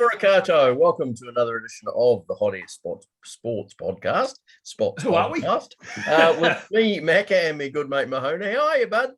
Yurikato, welcome to another edition of the Hottest Sports Podcast. Who are we? With me, Macca, and my good mate Mahona. How are you, bud?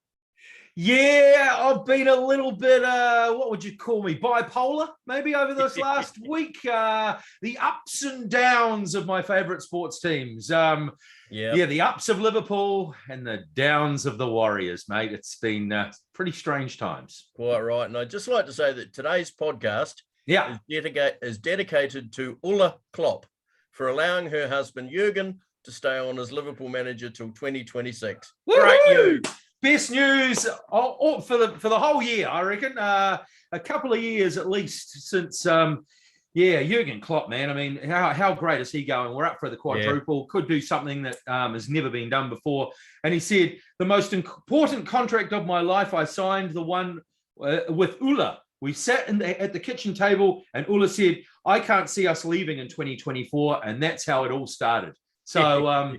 Yeah, I've been a little bit, what would you call me, bipolar, maybe over this last week. The ups and downs of my favourite sports teams. Yeah, the ups of Liverpool and the downs of the Warriors, mate. It's been pretty strange times. Quite right. And I'd just like to say that today's podcast is dedicated to Ulla Klopp for allowing her husband Jurgen to stay on as Liverpool manager till 2026. Woo-hoo! Great news. Best news for the whole year, I reckon. A couple of years at least since, Jurgen Klopp, man. I mean, how great is he going? We're up for the quadruple. Could do something that has never been done before. And he said, the most important contract of my life, I signed the one with Ulla. We sat at the kitchen table and Ulla said, I can't see us leaving in 2024. And that's how it all started. So,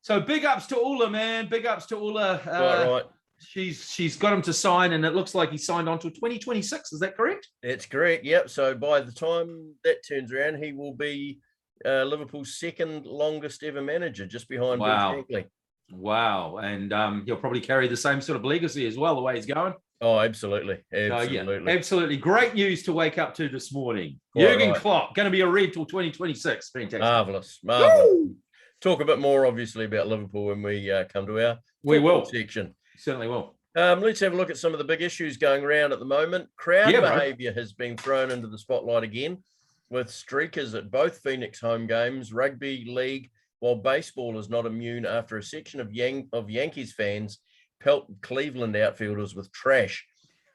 so big ups to Ulla, man. Big ups to Ulla. Right. She's got him to sign, and it looks like he signed on to 2026. Is that correct? That's correct. Yep. So by the time that turns around, he will be Liverpool's second longest ever manager, just behind Bill Shankly. Wow. And he'll probably carry the same sort of legacy as well, the way he's going. Oh, absolutely. Absolutely. Great news to wake up to this morning. Jurgen Klopp, going to be a Red till 2026. Fantastic. Marvellous. Woo! Talk a bit more, obviously, about Liverpool when we come to our section. Certainly will. Let's have a look at some of the big issues going around at the moment. Crowd behaviour has been thrown into the spotlight again, with streakers at both Phoenix home games, rugby league, while baseball is not immune after a section of Yankees fans pelt Cleveland outfielders with trash,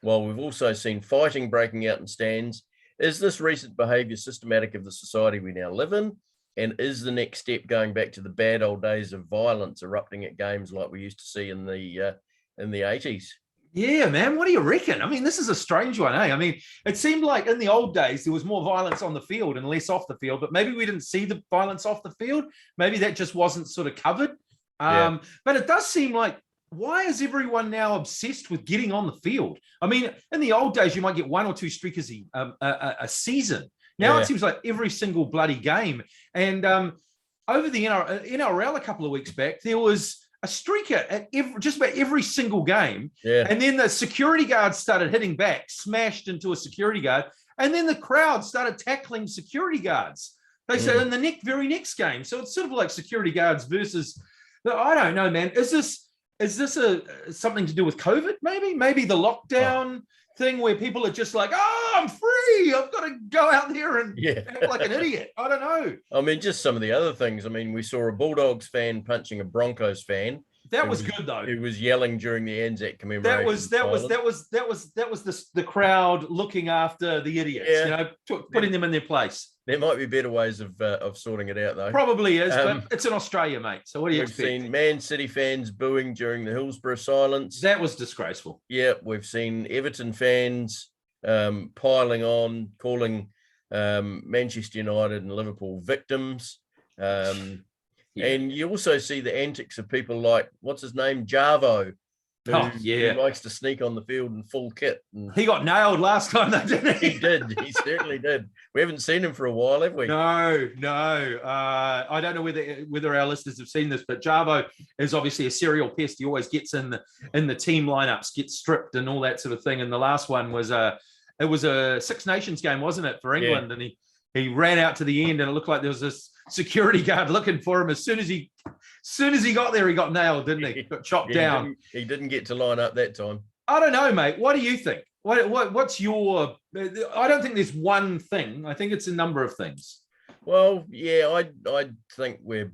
while we've also seen fighting breaking out in stands. Is this recent behaviour systematic of the society we now live in? And is the next step going back to the bad old days of violence erupting at games like we used to see in the 80s? Yeah, man. What do you reckon? I mean, this is a strange one, eh? I mean, it seemed like in the old days there was more violence on the field and less off the field, but maybe we didn't see the violence off the field. Maybe that just wasn't sort of covered. But it does seem like, why is everyone now obsessed with getting on the field? I mean, in the old days, you might get one or two streakers a season. Now it seems like every single bloody game. And over the NRL a couple of weeks back, there was a streaker at just about every single game. Yeah. And then the security guards started hitting back, smashed into a security guard. And then the crowd started tackling security guards. They said in the very next game. So it's sort of like security guards versus, I don't know, man. Is this something to do with COVID? Maybe the lockdown thing where people are just like, I'm free. I've got to go out there and act like an idiot. I don't know. I mean, just some of the other things. I mean, we saw a Bulldogs fan punching a Broncos fan. That was good though. Who was yelling during the Anzac commemoration. That was the crowd looking after the idiots. Putting them in their place. There might be better ways of sorting it out, though. Probably is, but it's in Australia, mate. So what do you expect? We've seen Man City fans booing during the Hillsborough silence. That was disgraceful. Yeah, we've seen Everton fans piling on, calling Manchester United and Liverpool victims. And you also see the antics of people like, what's his name, Jarvo, who likes to sneak on the field in full kit. And he got nailed last time, though, didn't he? He did. He certainly did. We haven't seen him for a while, have we? No. I don't know whether our listeners have seen this, but Jarvo is obviously a serial pest. He always gets in the team lineups, gets stripped and all that sort of thing. And the last one was a Six Nations game, wasn't it, for England? Yeah. And he ran out to the end, and it looked like there was this security guard looking for him. As soon as he got there, he got nailed, didn't he? Got chopped down. He didn't get to line up that time. I don't know, mate. What do you think? What's your? I don't think there's one thing. I think it's a number of things. Well, yeah, I think we're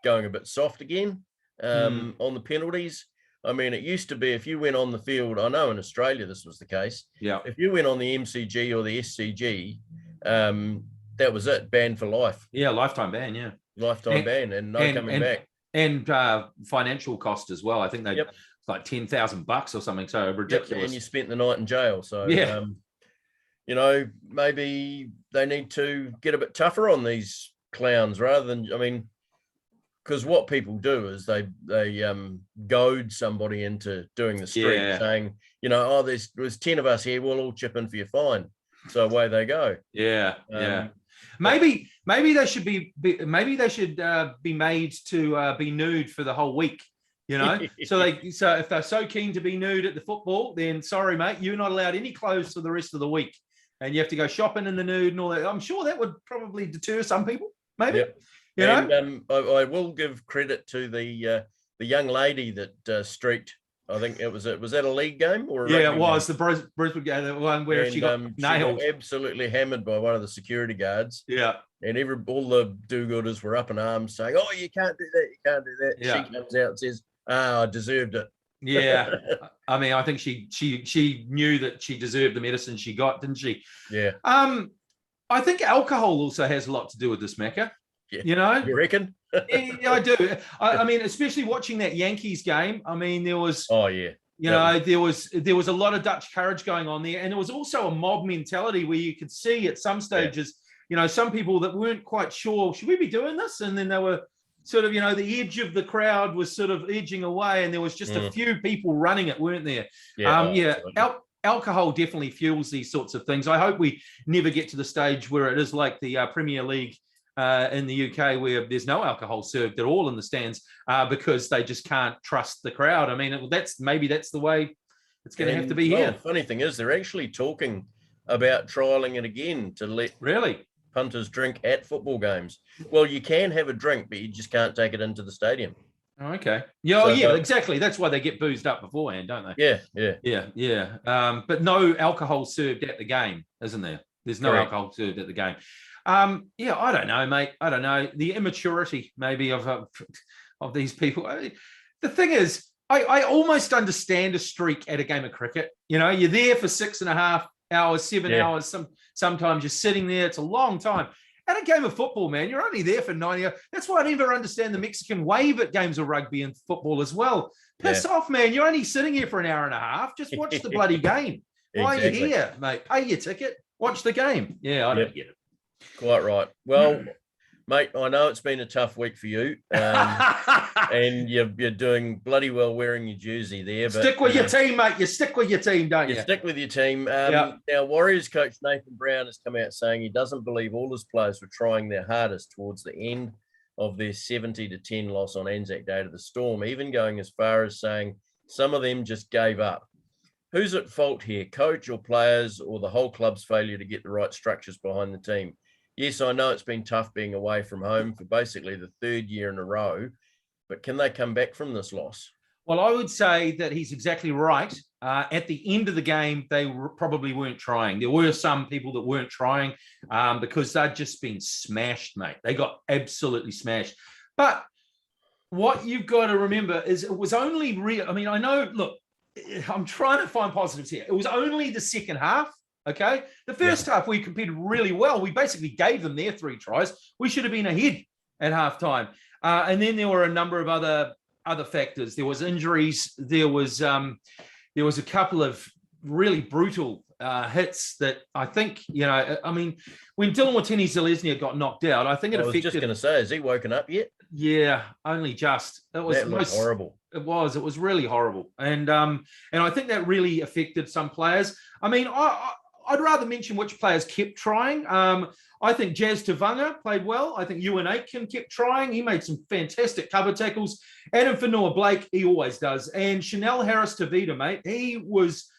going a bit soft again on the penalties. I mean, it used to be if you went on the field. I know in Australia this was the case. Yeah. If you went on the MCG or the SCG, that was it, banned for life. Yeah, lifetime ban. Yeah, lifetime ban, and coming back. And financial cost as well. I think they like $10,000 or something. So ridiculous. And you spent the night in jail. So maybe they need to get a bit tougher on these clowns rather than. I mean, because what people do is they goad somebody into doing the street, saying, there's 10 of us here, we'll all chip in for your fine. So away they go. Yeah. Maybe they should be made to be nude for the whole week. So if they're so keen to be nude at the football, then sorry, mate, you're not allowed any clothes for the rest of the week, and you have to go shopping in the nude and all that. I'm sure that would probably deter some people. Maybe. Yep. I will give credit to the young lady that streaked. I think was that a league game or it was game? The Brisbane game, the one where she got nailed, she got absolutely hammered by one of the security guards. Yeah, and all the do-gooders were up in arms saying, "Oh, you can't do that! You can't do that!" Yeah. She comes out and says, "I deserved it." Yeah, I mean, I think she knew that she deserved the medicine she got, didn't she? Yeah. I think alcohol also has a lot to do with this, Macca. Yeah. You reckon? Yeah, I do. I mean, especially watching that Yankees game. I mean, there was. Oh yeah. There was a lot of Dutch courage going on there, and there was also a mob mentality where you could see at some stages, some people that weren't quite sure, should we be doing this? And then they were sort of, the edge of the crowd was sort of edging away, and there was just a few people running it, weren't there? Alcohol definitely fuels these sorts of things. I hope we never get to the stage where it is like the Premier League in the UK, where there's no alcohol served at all in the stands because they just can't trust the crowd. I mean, that's the way it's going to have to be here. The funny thing is, they're actually talking about trialing it again to let punters drink at football games. Well, you can have a drink, but you just can't take it into the stadium. Oh, okay. Yeah, exactly. That's why they get boozed up beforehand, don't they? Yeah. But no alcohol served at the game, isn't there? There's no alcohol served at the game. I don't know, mate. I don't know. The immaturity maybe of these people. The thing is, I almost understand a streak at a game of cricket. You're there for 6.5 hours, 7 hours. Sometimes you're sitting there. It's a long time. At a game of football, man, you're only there for 90 hours. That's why I never understand the Mexican wave at games of rugby and football as well. Piss off, man. You're only sitting here for an hour and a half. Just watch the bloody game. Why are you here, mate? Pay your ticket. Watch the game. Yeah, I don't get it. Quite right. Well, mate, I know it's been a tough week for you, and you're doing bloody well wearing your jersey there. But stick with your team, mate. You stick with your team, don't you? You stick with your team. Now, Warriors coach Nathan Brown has come out saying he doesn't believe all his players were trying their hardest towards the end of their 70-10 loss on Anzac Day to the Storm, even going as far as saying some of them just gave up. Who's at fault here, coach or players, or the whole club's failure to get the right structures behind the team? Yes, I know it's been tough being away from home for basically the third year in a row, but can they come back from this loss? Well, I would say that he's exactly right. At the end of the game, they probably weren't trying. There were some people that weren't trying because they'd just been smashed, mate. They got absolutely smashed. But what you've got to remember is it was only real. I mean, I know, look, I'm trying to find positives here. It was only the second half. Okay. The first half, we competed really well. We basically gave them their 3 tries. We should have been ahead at halftime. And then there were a number of other factors. There was injuries. There was a couple of really brutal hits that I think, I mean, when Dylan Watene-Zeleznia got knocked out, I think it affected. I was just going to say, has he woken up yet? Yeah, only just. That was horrible. It was really horrible. And I think that really affected some players. I mean, I'd rather mention which players kept trying. I think Jazz Tavanga played well. I think Ewan Aitken kept trying. He made some fantastic cover tackles. Adam Whenua-Blake, he always does. And Chanel Harris-Tavita, mate, he was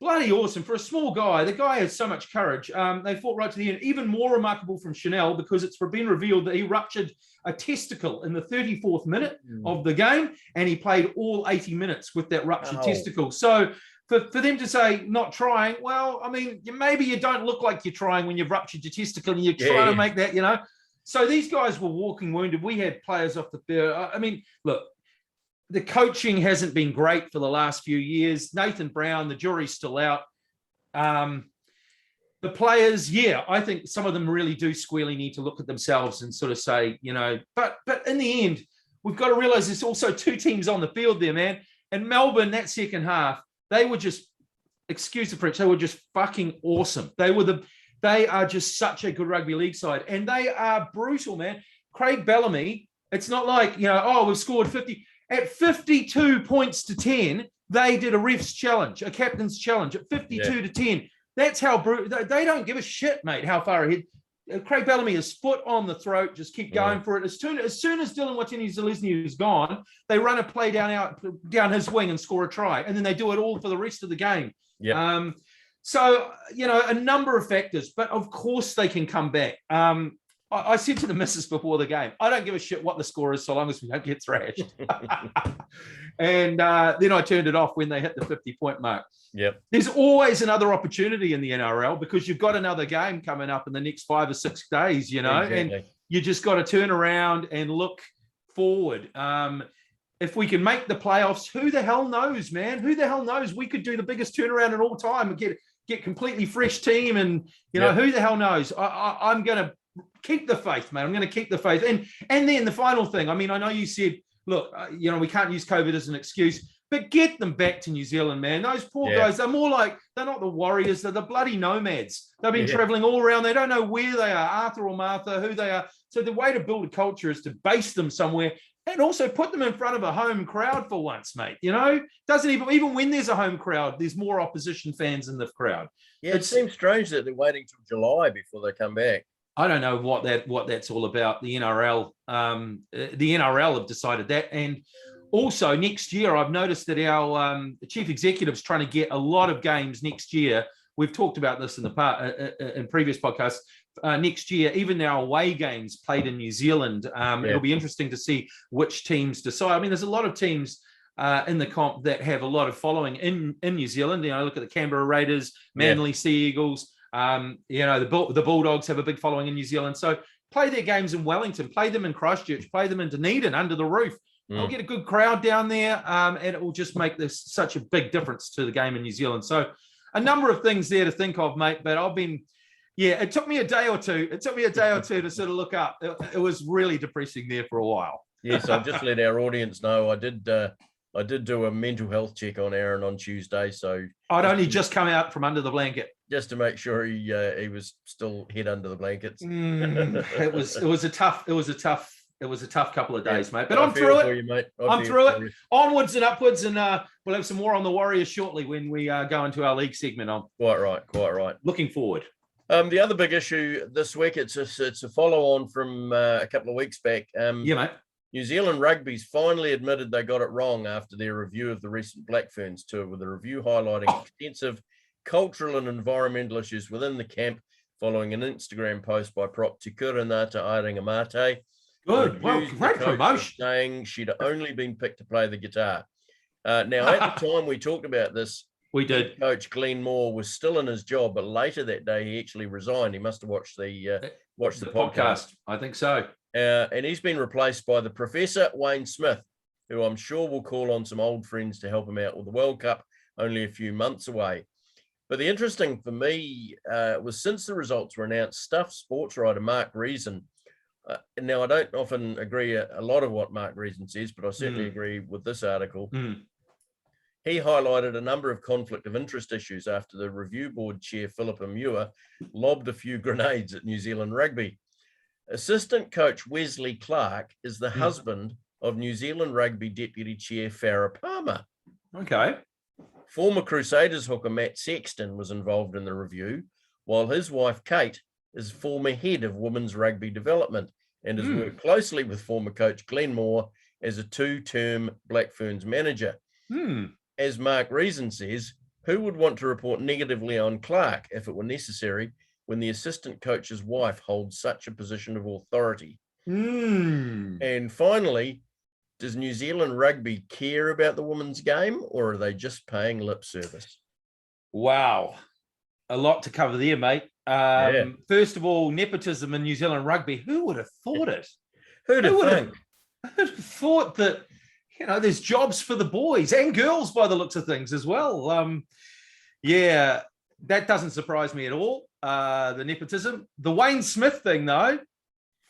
bloody awesome. For a small guy, the guy has so much courage. They fought right to the end. Even more remarkable from Chanel because it's been revealed that he ruptured a testicle in the 34th minute of the game, and he played all 80 minutes with that ruptured testicle. So for them to say not trying, well, I mean, maybe you don't look like you're trying when you've ruptured your testicle and you're trying to make that, So these guys were walking wounded. We had players off the field. I mean, look, the coaching hasn't been great for the last few years. Nathan Brown, the jury's still out. The players, I think some of them really do squarely need to look at themselves and sort of say, but in the end, we've got to realize there's also 2 teams on the field there, man. And Melbourne, that second half, they were just, excuse the French, they were just fucking awesome. They are just such a good rugby league side, and they are brutal, man. Craig Bellamy, it's not like, we've scored 50. At 52 points to 10, they did a ref's challenge, a captain's challenge at 52 to 10. That's how they don't give a shit, mate, how far ahead. Craig Bellamy is foot on the throat, just keep going for it. As soon as Dylan Watene-Zelezniak is gone, they run a play down his wing and score a try, and then they do it all for the rest of the game. Yeah. So, a number of factors, but of course they can come back. I said to the missus before the game, I don't give a shit what the score is so long as we don't get thrashed. And then I turned it off when they hit the 50-point mark. Yep. There's always another opportunity in the NRL because you've got another game coming up in the next 5 or 6 days, Exactly. and you just got to turn around and look forward. If we can make the playoffs, who the hell knows, man? Who the hell knows? We could do the biggest turnaround in all time and get completely fresh team, and who the hell knows? I'm going to keep the faith, mate. I'm going to keep the faith. And then the final thing, I mean, I know you said, look, we can't use COVID as an excuse, but get them back to New Zealand, man. Those poor guys, they're more like, they're not the warriors, they're the bloody nomads. They've been traveling all around. They don't know where they are, Arthur or Martha, who they are. So the way to build a culture is to base them somewhere and also put them in front of a home crowd for once, mate. Doesn't even when there's a home crowd, there's more opposition fans in the crowd. Yeah, it seems strange that they're waiting till July before they come back. I don't know what that's all about. The NRL have decided that, and also next year, I've noticed that our chief executive's trying to get a lot of games next year. We've talked about this in in previous podcasts. Next year, even our away games played in New Zealand. It'll be interesting to see which teams decide. I mean, there's a lot of teams in the comp that have a lot of following in New Zealand. Look at the Canberra Raiders, Manly Sea Eagles. The Bulldogs have a big following in New Zealand. So play their games in Wellington, play them in Christchurch, play them in Dunedin under the roof. They'll get a good crowd down there, and it will just make this such a big difference to the game in New Zealand. So a number of things there to think of, mate, but it took me a day or two. It took me a day or two to sort of look up. It was really depressing there for a while. Yes, I've just let our audience know I did do a mental health check on Aaron on Tuesday. So I'd only just come out from under the blanket. Just to make sure he was still head under the blankets. It was a tough couple of days, mate. But I'm through it. You, mate. I'm through it. Onwards and upwards, and we'll have some more on the Warriors shortly when we go into our league segment. On quite right. Looking forward. The other big issue this week, it's a follow-on from a couple of weeks back. Mate. New Zealand Rugby's finally admitted they got it wrong after their review of the recent Black Ferns tour, with a review highlighting extensive cultural and environmental issues within the camp following an Instagram post by prop Tikura Ngata Airingamate. Good. Well, great promotion. Saying she'd only been picked to play the guitar. Now, at the time we talked about this, we did. Coach Glenn Moore was still in his job, but later that day he actually resigned. He must have watched the podcast. I think so. And he's been replaced by the Professor Wayne Smith, who I'm sure will call on some old friends to help him out with the World Cup, only a few months away. But the interesting for me was, since the results were announced, Stuff sports writer Mark Reason. Now, I don't often agree a lot of what Mark Reason says, but I certainly agree with this article. He highlighted a number of conflict of interest issues after the review board chair, Philippa Muir, lobbed a few grenades at New Zealand Rugby. Assistant coach Wesley Clark is the husband of New Zealand Rugby deputy chair Farah Palmer. Okay. Former Crusaders hooker Matt Sexton was involved in the review, while his wife Kate is former head of women's rugby development and has worked closely with former coach Glenn Moore as a 2-term Black Ferns manager. As Mark Reason says, who would want to report negatively on Clark if it were necessary when the assistant coach's wife holds such a position of authority? And finally, does New Zealand Rugby care about the women's game, or are they just paying lip service? Wow. A lot to cover there, mate. First of all, nepotism in New Zealand Rugby. Who would have thought it? Who'd have thought that, there's jobs for the boys and girls by the looks of things as well. That doesn't surprise me at all. The nepotism. The Wayne Smith thing, though,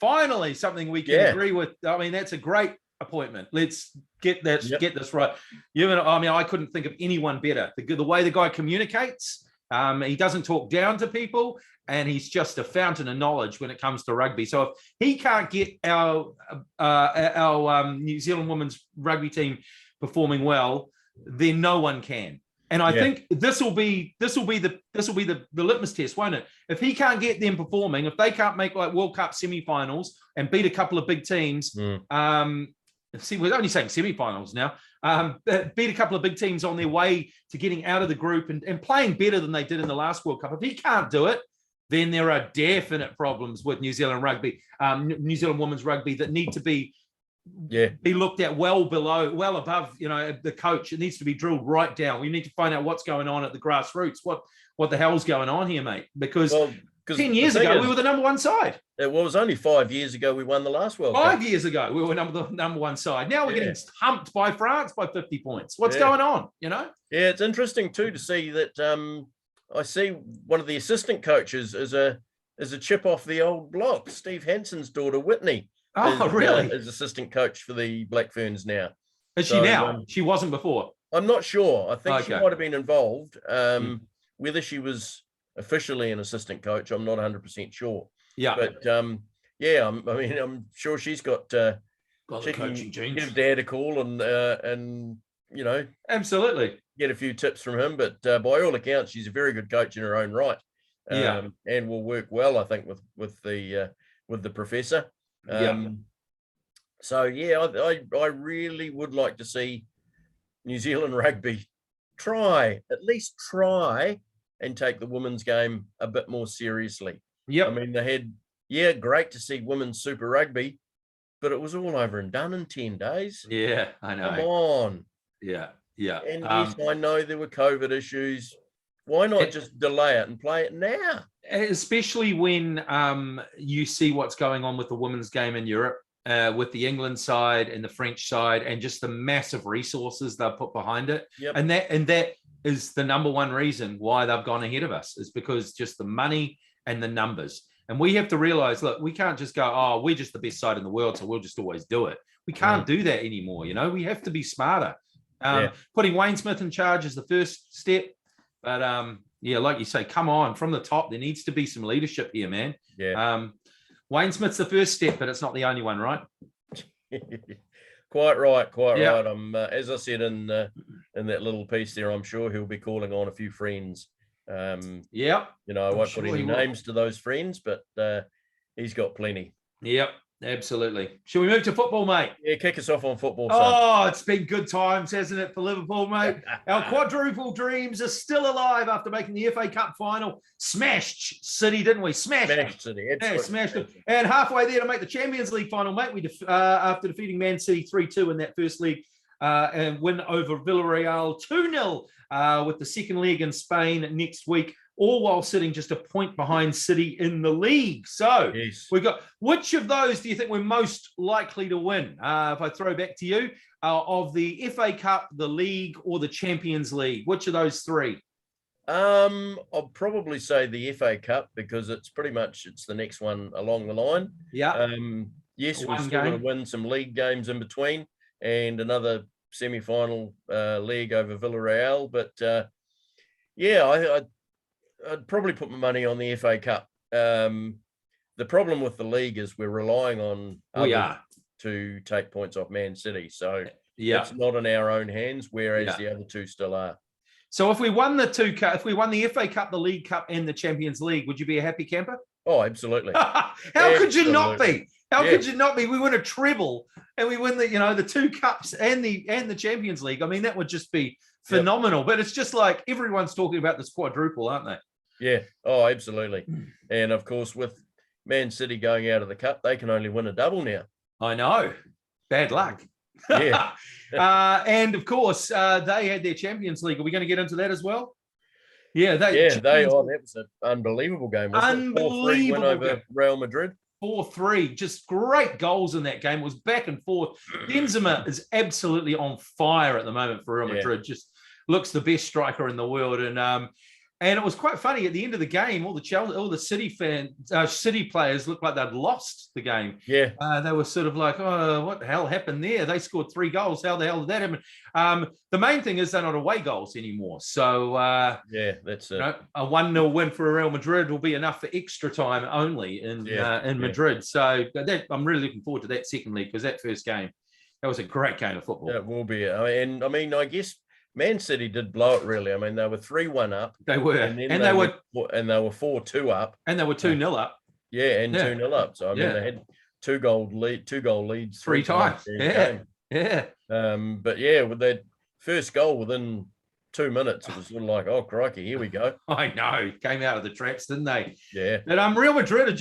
finally something we can agree with. I mean, that's a great appointment. Let's get that. Get this right. I couldn't think of anyone better. The way the guy communicates. He doesn't talk down to people, and he's just a fountain of knowledge when it comes to rugby. So if he can't get our New Zealand women's rugby team performing well, then no one can. And I think this will be the litmus test, won't it? If he can't get them performing, if they can't make like World Cup semi-finals and beat a couple of big teams, see, we're only saying semi-finals now, beat a couple of big teams on their way to getting out of the group and playing better than they did in the last World Cup. If he can't do it, then there are definite problems with New Zealand rugby, New Zealand women's rugby that need to be looked at well above, the coach. It needs to be drilled right down. We need to find out what's going on at the grassroots. What the hell's going on here, mate? Because 10 years ago, we were the number one side. It was only 5 years ago we won the last World Cup. 5 years ago, we were the number one side. Now we're getting humped by France by 50 points. What's going on, Yeah, it's interesting, too, to see that I see one of the assistant coaches is a chip off the old block. Steve Hansen's daughter, Whitney, really? Is assistant coach for the Black Ferns now. Is she now? She wasn't before. I'm not sure. I think she might have been involved. Whether she was officially an assistant coach, I'm not 100% sure. Yeah. But I'm sure she's got the she coaching can genes. give Dad a call and absolutely get a few tips from him. But by all accounts, she's a very good coach in her own right. And will work well, I think, with the professor. So I really would like to see New Zealand rugby at least try and take the women's game a bit more seriously. Yeah, I mean, they had great to see women's Super Rugby, but it was all over and done in 10 days. Yeah, I know. Come on. Yeah. And yes, I know there were COVID issues. Why not just delay it and play it now? Especially when you see what's going on with the women's game in Europe, with the England side and the French side, and just the massive resources they've put behind it. Yep. And that is the number one reason why they've gone ahead of us, is because just the money and the numbers. And we have to realize, look, we can't just go, we're just the best side in the world, so we'll just always do it. We can't do that anymore. We have to be smarter. Putting Wayne Smith in charge is the first step. But like you say, come on, from the top, there needs to be some leadership here, man. Yeah. Wayne Smith's the first step, but it's not the only one, right? Quite right. I'm as I said in that little piece there, I'm sure he'll be calling on a few friends. I won't put any names to those friends, but he's got plenty. Yep. Absolutely. Shall we move to football, mate? Yeah, kick us off on football. Son. It's been good times, hasn't it, for Liverpool, mate? Our quadruple dreams are still alive after making the FA Cup final. Smashed City, didn't we? Smashed City. Yeah, smashed it. And halfway there to make the Champions League final, mate, after defeating Man City 3-2 in that first leg, and win over Villarreal 2-0 with the second leg in Spain next week. All while sitting just a point behind City in the league. So we've got, which of those do you think we're most likely to win? If I throw back to you, of the FA Cup, the league, or the Champions League, which of those three? I'll probably say the FA Cup, because it's the next one along the line. Yeah. Yes, we're still going to win some league games in between and another semi-final league over Villarreal. But I'd probably put my money on the FA Cup. The problem with the league is we're relying on others to take points off Man City. So it's not in our own hands, whereas the other two still are. So if we won the FA Cup, the League Cup, and the Champions League, would you be a happy camper? Oh, absolutely. How could you not be? How could you not be? We win a treble and we win the two cups and the Champions League. I mean, that would just be phenomenal. But it's just like everyone's talking about this quadruple, aren't they? Yeah. Oh, absolutely. And of course, with Man City going out of the cup, they can only win a double now. I know. Bad luck. Yeah. And of course, they had their Champions League. Are we going to get into that as well? Yeah. That was an unbelievable game. Unbelievable 4-3 win over Real Madrid. 4-3. Just great goals in that game. It was back and forth. Benzema is absolutely on fire at the moment for Real Madrid. Just looks the best striker in the world. And it was quite funny at the end of the game. All the City players looked like they'd lost the game. Yeah, they were sort of like, "Oh, what the hell happened there? They scored 3 goals. How the hell did that happen?" The main thing is they're not away goals anymore. So that's it. A 1-0 win for Real Madrid will be enough for extra time only in Madrid. So I'm really looking forward to that second leg, because that first game, that was a great game of football. Yeah, it will be. And I mean, I guess Man City did blow it really. I mean, they were 3-1 up. They were, and they were 4-2 up, and they were 2-0 up. Yeah, and 2-0 up. So I mean, they had two goal leads three times. Yeah. But yeah, with that first goal within 2 minutes, it was sort of like, oh crikey, here we go. I know, came out of the traps, didn't they? Yeah. But Real Madrid are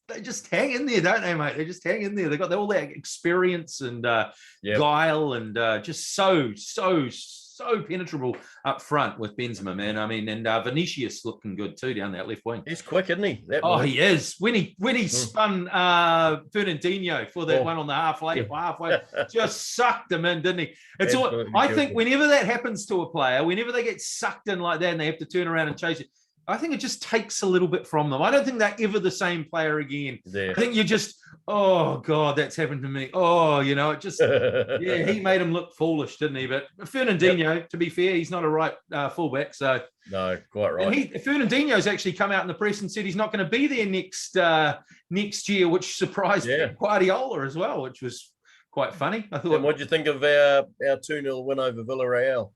they just hang in there, don't they, mate? They just hang in there. They got all that experience and guile and just so penetrable up front with Benzema, man. I mean, and Vinicius looking good too down that left wing. He's quick, isn't he? He is. When he spun Fernandinho for that one on the halfway, just sucked him in, didn't he? I think whenever that happens to a player, whenever they get sucked in like that and they have to turn around and chase it, I think it just takes a little bit from them. I don't think they're ever the same player again. Yeah. I think you just, oh God, that's happened to me. Oh, it just, he made him look foolish, didn't he? But Fernandinho, to be fair, he's not a right fullback. So no, quite right. And Fernandinho's actually come out in the press and said he's not going to be there next year, which surprised Guardiola as well, which was quite funny. I thought. And what do you think of our 2-0 win over Villarreal?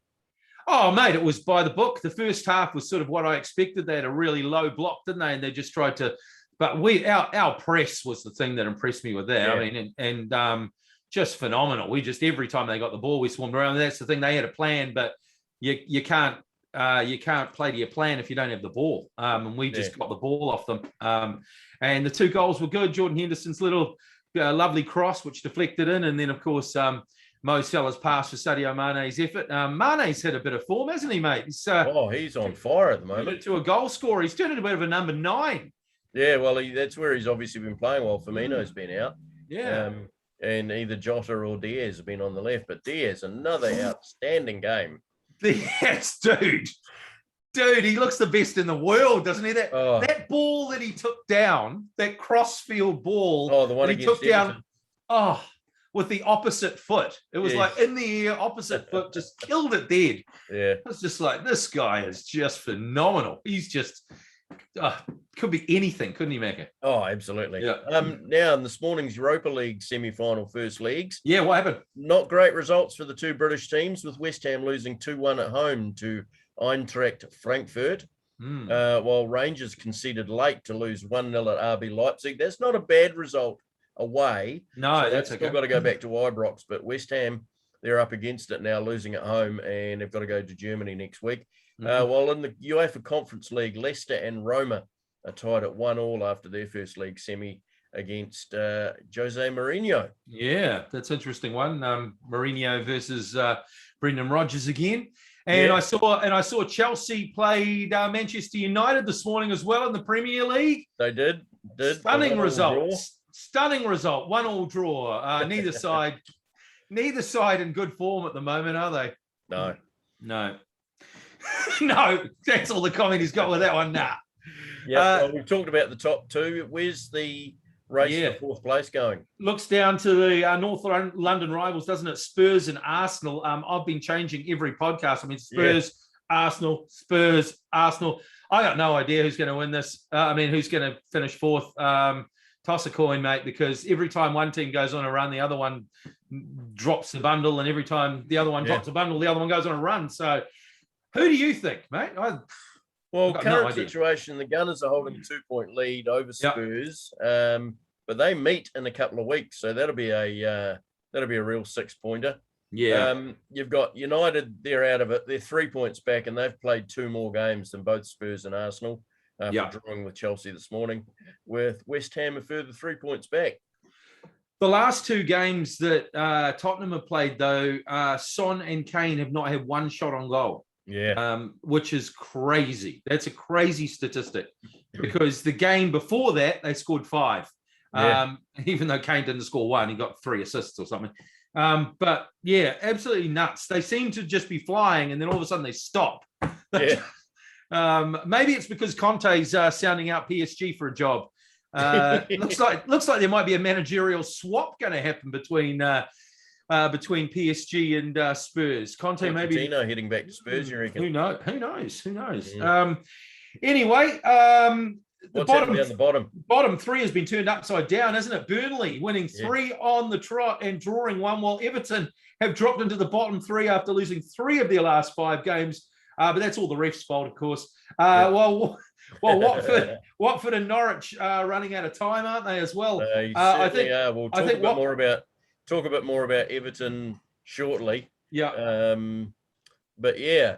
Oh, mate, it was by the book. The first half was sort of what I expected. They had a really low block, didn't they? And they just tried to, but our press was the thing that impressed me with that. Yeah. I mean, and just phenomenal. We just, every time they got the ball, we swarmed around. That's the thing. They had a plan, but you can't play to your plan if you don't have the ball. And we just got the ball off them. And the two goals were good. Jordan Henderson's little lovely cross, which deflected in. And then, of course, Mo Salah's pass for Sadio Mane's effort. Mane's had a bit of form, hasn't he, mate? He's on fire at the moment. To a goal scorer. He's turned into a bit of a number 9. Yeah, well, that's where he's obviously been playing while Firmino's been out. Yeah. And either Jota or Diaz have been on the left. But Diaz, another outstanding game. Yes, dude, he looks the best in the world, doesn't he? That ball that he took down, that crossfield ball, the one he took Everton. down, with the opposite foot. It was like in the air, opposite foot, just killed it dead. Yeah, it's just like, this guy is just phenomenal. He's just could be anything, couldn't he, Macca? Oh, absolutely. Yeah. Now in this morning's Europa League semi-final first leagues. Yeah, what happened? Not great results for the two British teams, with West Ham losing 2-1 at home to Eintracht Frankfurt, while Rangers conceded late to lose 1-0 at RB Leipzig. That's not a bad result away. No, so that's still got to go back to Ibrox, but West Ham, they're up against it now, losing at home, and they've got to go to Germany next week. While in the UEFA Conference League, Leicester and Roma are tied at 1-1 after their first league semi against Jose Mourinho. Yeah, that's an interesting one. Mourinho versus Brendan Rodgers again. And I saw Chelsea played Manchester United this morning as well in the Premier League. They did. Stunning result. Stunning result. 1-1 draw. Neither side in good form at the moment, are they? No. No, that's all the comment he's got with that one. Nah. Yeah, we've talked about the top two. Where's the race for fourth place going? Looks down to the North London rivals, doesn't it? Spurs and Arsenal. I've been changing every podcast. I mean, Spurs, Arsenal, Spurs, Arsenal. I got no idea who's going to win this. Who's going to finish fourth. Toss a coin, mate, because every time one team goes on a run, the other one drops the bundle, and every time the other one drops a bundle, the other one goes on a run. So who do you think, mate? Current situation, the Gunners are holding a 2-point lead over Spurs, but they meet in a couple of weeks, so that'll be a real 6-pointer. Yeah, you've got United; they're out of it. They're 3 points back, and they've played 2 more games than both Spurs and Arsenal. Drawing with Chelsea this morning, with West Ham a further 3 points back. The last 2 games that Tottenham have played, though, Son and Kane have not had 1 shot on goal. Yeah, which is crazy. That's a crazy statistic, because the game before that they scored 5. Even though Kane didn't score 1, he got 3 assists or something. But yeah, absolutely nuts. They seem to just be flying, and then all of a sudden they stop. Yeah. Maybe it's because Conte's sounding out PSG for a job. Looks like there might be a managerial swap going to happen between PSG and Spurs. Conte maybe Pochettino heading back to Spurs. You reckon? Who knows? Anyway, What's happened down the bottom? Bottom three has been turned upside down, isn't it? Burnley winning 3 on the trot and drawing 1, while Everton have dropped into the bottom 3 after losing 3 of their last 5 games. But that's all the refs' fault, of course. Well, Watford and Norwich are running out of time, aren't they, as well? I think we'll talk a bit more about Everton shortly. Yeah. But yeah,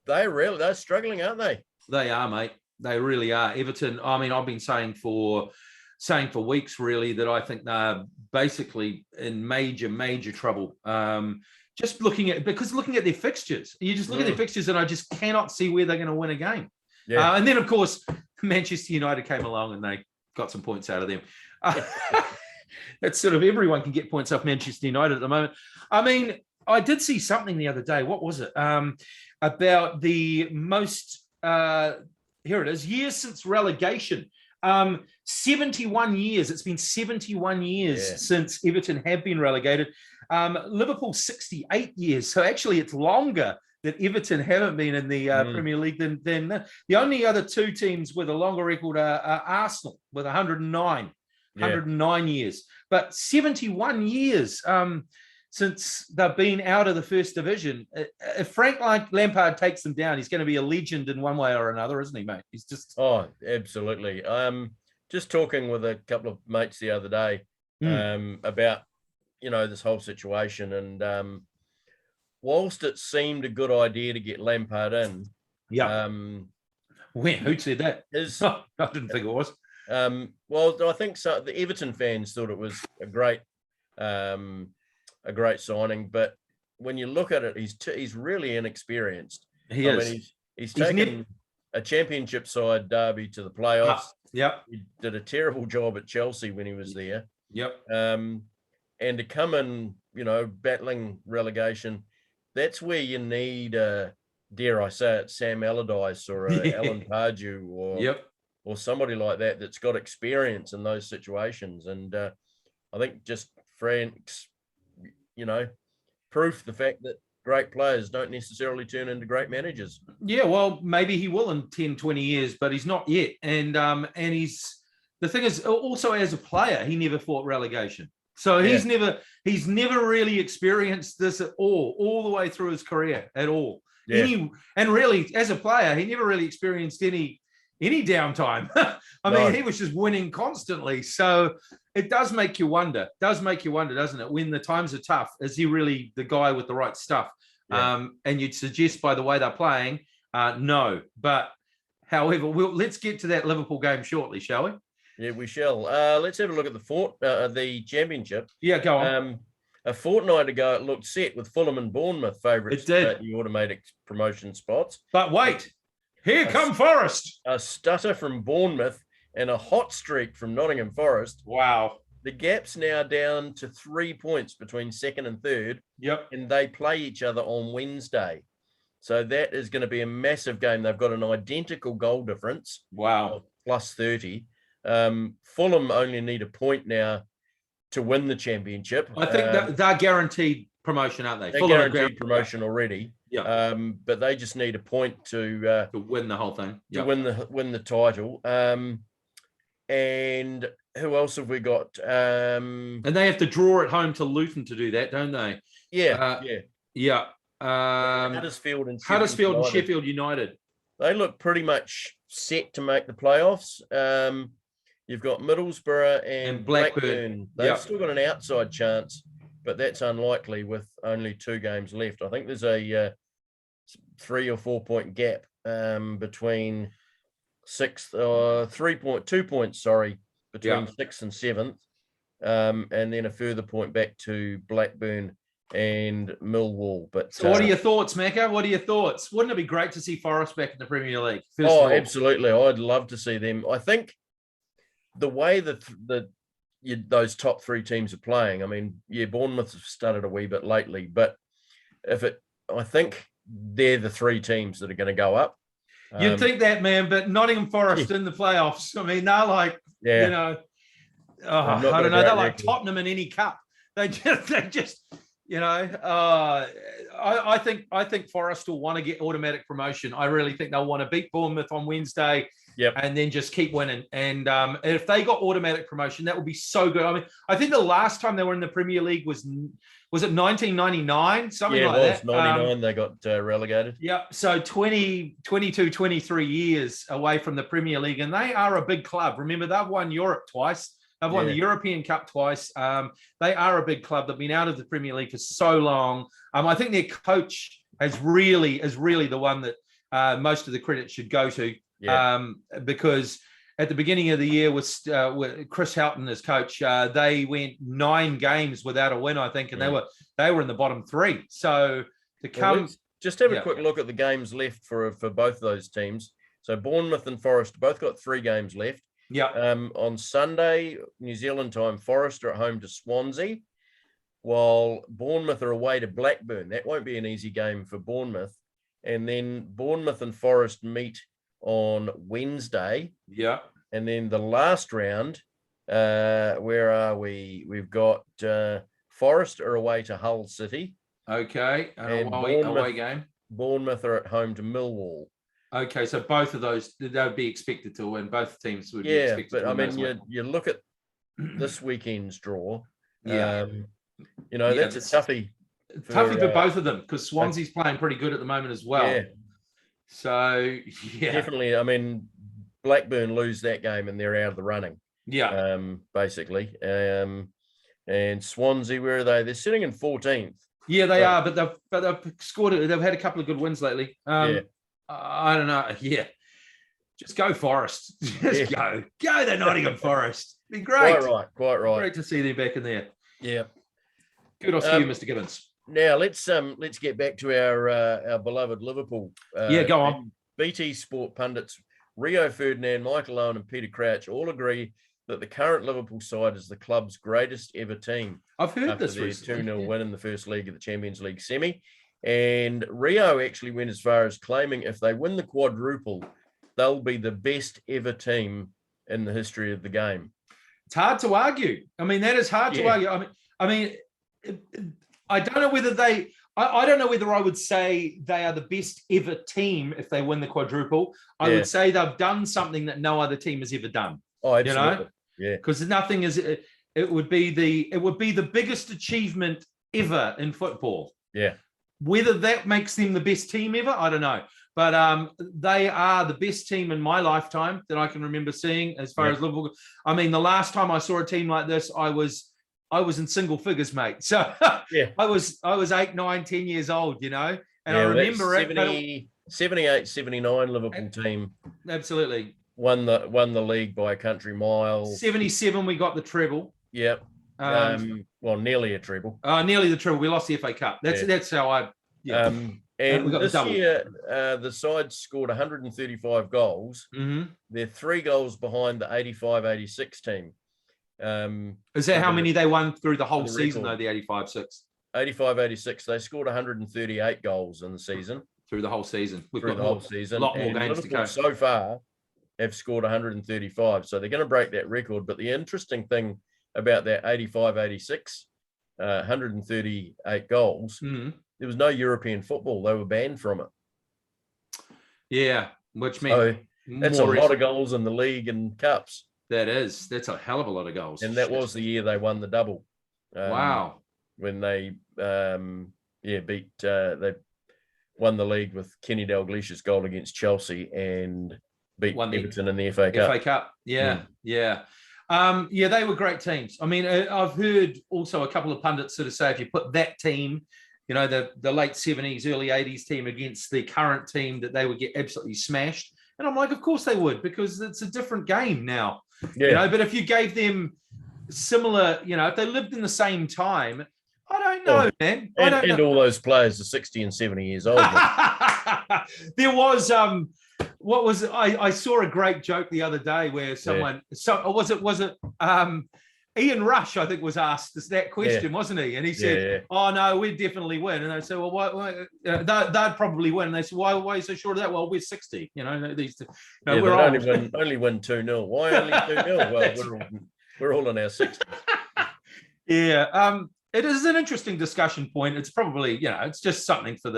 they're struggling, aren't they? They are, mate. They really are. Everton, I mean, I've been saying for weeks, really, that I think they're basically in major trouble. Just looking at their fixtures, you just look at their fixtures, and I just cannot see where they're going to win a game. Yeah. And then, of course, Manchester United came along and they got some points out of them. That's sort of, everyone can get points off Manchester United at the moment. I mean, I did see something the other day. What was it? About the most, here it is, years since relegation. 71 years. It's been 71 years since Everton have been relegated. Liverpool 68 years. So actually it's longer that Everton haven't been in the Premier League than the only other 2 teams with a longer record are Arsenal with 109 years. But 71 years since they've been out of the first division. If Frank Lampard takes them down, he's going to be a legend in one way or another, isn't he, mate? He's just... Oh, absolutely. Just talking with a couple of mates the other day about, this whole situation. And whilst it seemed a good idea to get Lampard in... Yeah. Who said that? I didn't think it was. Well, I think so. The Everton fans thought it was a great signing, but when you look at it, he's really inexperienced. He is. He's taken a championship side Derby to the playoffs. Yep. He did a terrible job at Chelsea when he was there. Yep. And to come in, battling relegation, that's where you need, dare I say it, Sam Allardyce or Alan Pardew or somebody like that that's got experience in those situations. And I think just Frank's, proof the fact that great players don't necessarily turn into great managers. Yeah, well, maybe he will in 10, 20 years, but he's not yet. And the thing is, also as a player, he never fought relegation. So he's never really experienced this at all the way through his career at all. Yeah. And really, as a player, he never really experienced any downtime. I mean, he was just winning constantly. So it does make you wonder, doesn't it? When the times are tough, is he really the guy with the right stuff? Yeah. And you'd suggest by the way they're playing, no. But however, let's get to that Liverpool game shortly, shall we? Yeah, we shall. Let's have a look at the championship. Yeah, go on. A fortnight ago, it looked set with Fulham and Bournemouth favourites at the automatic promotion spots. But wait, here come Forest. A stutter from Bournemouth and a hot streak from Nottingham Forest. Wow. The gap's now down to 3 points between second and third. Yep. And they play each other on Wednesday. So that is going to be a massive game. They've got an identical goal difference. Wow. Plus 30. Fulham only need a point now to win the championship. I think they're guaranteed promotion, aren't they? They're guaranteed promotion already. Yeah. But they just need a point to win the whole thing. To win the title. And who else have we got? And they have to draw at home to Luton to do that, don't they? Yeah. Yeah. Huddersfield and Sheffield United. They look pretty much set to make the playoffs. You've got Middlesbrough and Blackburn. They've still got an outside chance, but that's unlikely with only 2 games left. I think there's a 3 or 4 point gap between 2 points, between 6th and 7th, and then a further point back to Blackburn and Millwall. But so what are your thoughts, Macca? What are your thoughts? Wouldn't it be great to see Forest back in the Premier League? Absolutely. I'd love to see them. I think the way that those top 3 teams are playing, I mean, Bournemouth have started a wee bit lately, but I think they're the 3 teams that are going to go up. You'd think that, man, but Nottingham Forest in the playoffs. I mean, they're like, I don't know. They're like Tottenham in any cup. They just. I think Forest will want to get automatic promotion. I really think they'll want to beat Bournemouth on Wednesday Yep. And then just keep winning. And if they got automatic promotion, that would be so good. I mean, I think the last time they were in the Premier League was it 1999? Something like that. 99 they got relegated. Yeah, so 22, 23 years away from the Premier League, and they are a big club. Remember, they've won Europe twice. They've won the European Cup twice. They are a big club. They've been out of the Premier League for so long. I think their coach is really the one that most of the credit should go to, because at the beginning of the year with Chris Houghton as coach, they went 9 games without a win, I think, and they were in the bottom 3. So to come, just have a quick look at the games left for both those teams. So Bournemouth and Forest both got 3 games left. Yeah. On Sunday, New Zealand time, Forest are at home to Swansea, while Bournemouth are away to Blackburn. That won't be an easy game for Bournemouth. And then Bournemouth and Forest meet on Wednesday. Yeah. And then the last round, where are we? We've got Forest are away to Hull City. Okay. And away game. Bournemouth are at home to Millwall. Okay, so both of those, they would be expected to win. Both teams would be expected to win. Yeah, but I mean, you look at this weekend's draw. Yeah. That's a toughie. Toughie for both of them, because Swansea's playing pretty good at the moment as well. Yeah. So, definitely. I mean, Blackburn lose that game and they're out of the running. Yeah. Basically. And Swansea, where are they? They're sitting in 14th. Yeah, they are, but they've scored it. They've had a couple of good wins lately. I don't know. Yeah. Just go Forest. Go to Nottingham Forest. Be great. Quite right. Great to see them back in there. Yeah. Kudos to you, Mr. Gibbons. Now let's get back to our beloved Liverpool. Go on. BT Sport pundits Rio Ferdinand, Michael Owen, and Peter Crouch all agree that the current Liverpool side is the club's greatest ever team. I've heard this recently. 2-0 win in the first leg of the Champions League semi. And Rio actually went as far as claiming if they win the quadruple, they'll be the best ever team in the history of the game. It's hard to argue. I mean, that is hard to argue. I mean, I don't know whether I don't know whether I would say they are the best ever team if they win the quadruple. I would say they've done something that no other team has ever done. Oh, absolutely. Yeah. Because nothing is. It would be the biggest achievement ever in football. Yeah. Whether that makes them the best team ever, I don't know. But they are the best team in my lifetime that I can remember seeing as far as Liverpool. I mean, the last time I saw a team like this, I was in single figures, mate. So I was 8, 9, 10 years old, and I remember 78, 79 Liverpool team. Absolutely. Won the league by a country mile. 77, we got the treble. Yep. Nearly a treble. Nearly the treble. We lost the FA Cup. That's how I. Yeah. And this year, the side scored 135 goals. Mm-hmm. They're 3 goals behind the 85-86 team. Is that how many they won through the whole season, though, the 85-6? 85-86. They scored 138 goals in the season. Through the whole season. A lot more games to go. So far, have scored 135. So they're going to break that record. But the interesting thing about that 85-86, 138 goals, there was no European football. They were banned from it. Yeah, which means that's a lot of goals in the league and cups. That's a hell of a lot of goals. And that was the year they won the double. Wow. When they they won the league with Kenny Dalglish's goal against Chelsea and beat Everton in the FA Cup. FA Cup. Yeah. They were great teams. I mean, I've heard also a couple of pundits sort of say if you put that team, the late 70s, early 80s team against the current team, that they would get absolutely smashed. And I'm like, of course they would, because it's a different game now. Yeah. But if you gave them similar, if they lived in the same time, I don't know, man. And all those players are 60 and 70 years old. There was I saw a great joke the other day where was it Ian Rush, I think, was asked that question, wasn't he? And he said, "Oh no, we'd definitely win." And they said, "Well, why they'd probably win." And they said, "Why are you so sure of that?" Well, we're 60. These two. We're only win 2-0. Why only 2-0? Well, we're all in our 60s. Yeah. It is an interesting discussion point. It's probably, it's just something for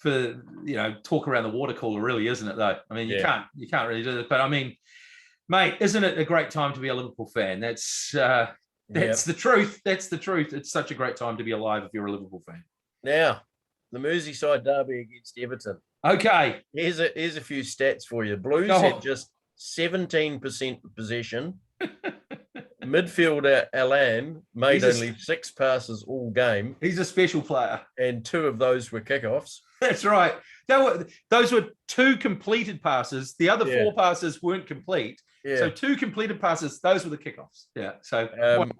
talk around the water cooler, really, isn't it? Though I mean, you can't really do it. But I mean, mate, isn't it a great time to be a Liverpool fan? That's the truth. That's the truth. It's such a great time to be alive if you're a Liverpool fan. Now, the Merseyside derby against Everton. Okay, here's a few stats for you. Blues had just 17% possession. Midfielder Alan made only 6 passes all game. He's a special player. And 2 of those were kickoffs. That's right. Those were 2 completed passes. The other 4 passes weren't complete. Yeah. So 2 completed passes, those were the kickoffs. Yeah. So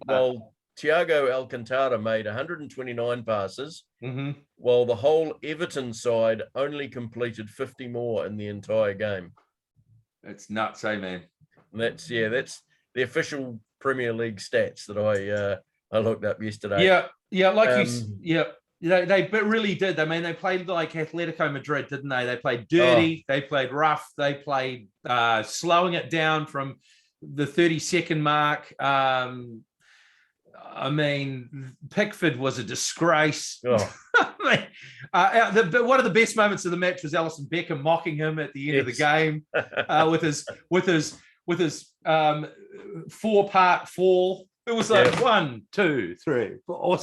well, Thiago Alcantara made 129 passes, while the whole Everton side only completed 50 more in the entire game. That's nuts, man. And that's the official Premier League stats that I looked up yesterday. They really did. I mean, they played like Atletico Madrid, didn't they? They played dirty, they played rough, they played slowing it down from the 30-second mark. I mean, Pickford was a disgrace. Oh. But one of the best moments of the match was Alisson Becker mocking him at the end of the game with his 4-part fall. It was like 1, 2, 3, 4.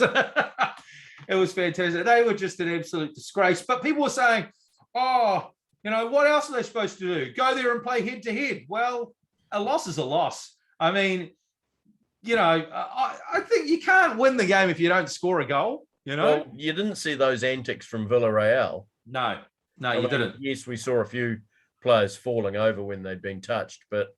It was fantastic. They were just an absolute disgrace. But people were saying, what else are they supposed to do? Go there and play head to head. Well, a loss is a loss. I mean, I think you can't win the game if you don't score a goal, Well, you didn't see those antics from Villarreal. No, you didn't. Yes, we saw a few players falling over when they'd been touched, but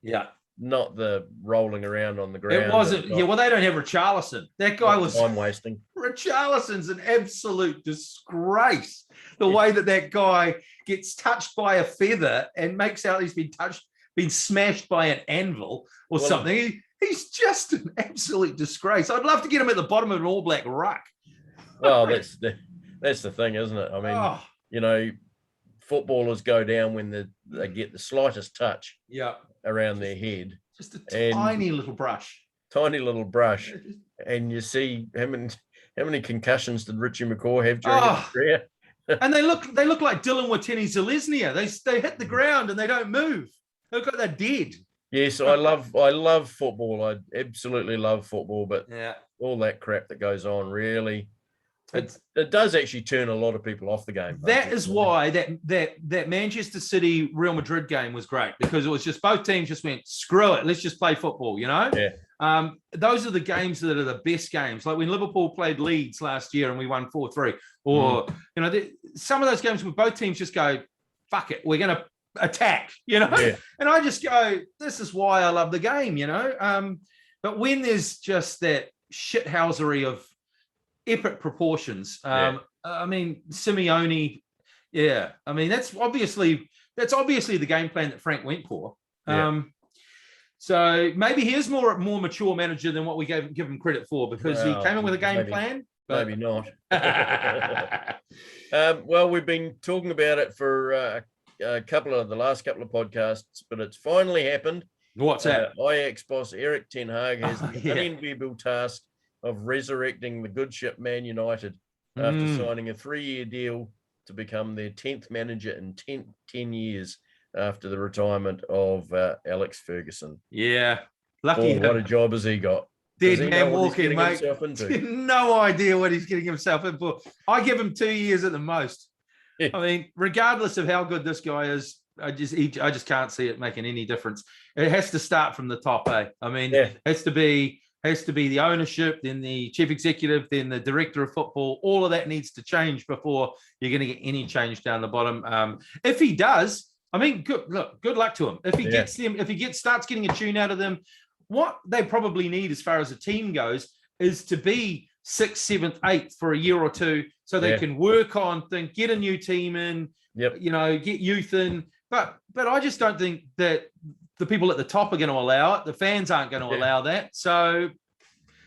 not the rolling around on the ground. It wasn't. Well, they don't have Richarlison. That guy was time wasting. Richarlison's an absolute disgrace. The way that guy gets touched by a feather and makes out he's been smashed by an anvil or something. He's just an absolute disgrace. I'd love to get him at the bottom of an All Black ruck. Well, that's the thing, isn't it? I mean, footballers go down when they get the slightest touch around their head. Just a tiny little brush. And you see how many concussions did Richie McCaw have during his career? And they look like Dylan Watene-Zeleznia. They hit the ground and they don't move. They look like they're dead. Yes, I love football. I absolutely love football, but all that crap that goes on really, it does actually turn a lot of people off the game. That is why that Manchester City Real Madrid game was great, because it was just both teams just went, screw it, let's just play football, Yeah. Those are the games that are the best games. Like when Liverpool played Leeds last year and we won 4-3, or some of those games where both teams just go, fuck it, we're going to attack, and I just go, this is why I love the game, but when there's just that shithousery of epic proportions, I mean, Simeone, I mean, that's obviously the game plan that Frank went for. So maybe he is more mature manager than what we give him credit for, because he came in with a game plan. But... Maybe not. Well, we've been talking about it for the last couple of podcasts, but it's finally happened. What's that? Ajax boss Erik ten Hag has the unenviable task of resurrecting the good ship Man United after signing a 3-year deal to become their 10th manager in 10 years after the retirement of Alex Ferguson. Yeah, lucky what a job has he got? Dead man walking, mate. No idea what he's getting himself in for. I give him 2 years at the most. I mean, regardless of how good this guy is, I just can't see it making any difference. It has to start from the top, I mean, it has to be the ownership, then the chief executive, then the director of football. All of that needs to change before you're going to get any change down the bottom. If he does, I mean, good luck to him. If he gets them, starts getting a tune out of them, what they probably need as far as a team goes is to be 6th, 7th, 8th for a year or two, so they can work on things, get a new team in, get youth in. But I just don't think that the people at the top are going to allow it. The fans aren't going to allow that. So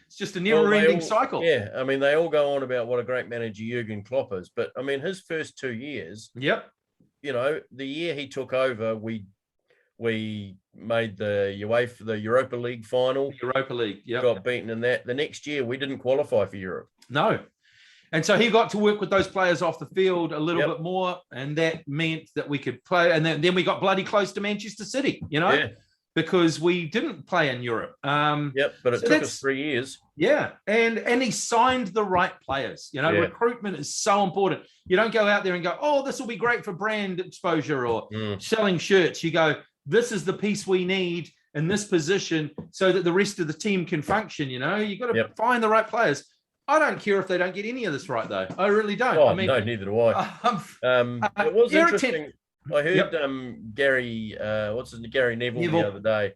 it's just a never-ending cycle. Yeah, I mean, they all go on about what a great manager Jurgen Klopp is, but I mean, his first 2 years. Yep. The year he took over, we made the Europa League final. Europa League, got beaten in that. The next year, we didn't qualify for Europe. No. And so he got to work with those players off the field a little bit more, and that meant that we could play. And then we got bloody close to Manchester City, because we didn't play in Europe. But it took us 3 years. Yeah, and he signed the right players. Recruitment is so important. You don't go out there and go, oh, this will be great for brand exposure or selling shirts. You go, this is the piece we need in this position so that the rest of the team can function. You've got to find the right players. I don't care if they don't get any of this right, though. I really don't. Oh, no, neither do I. It was interesting. I heard Gary Neville the other day.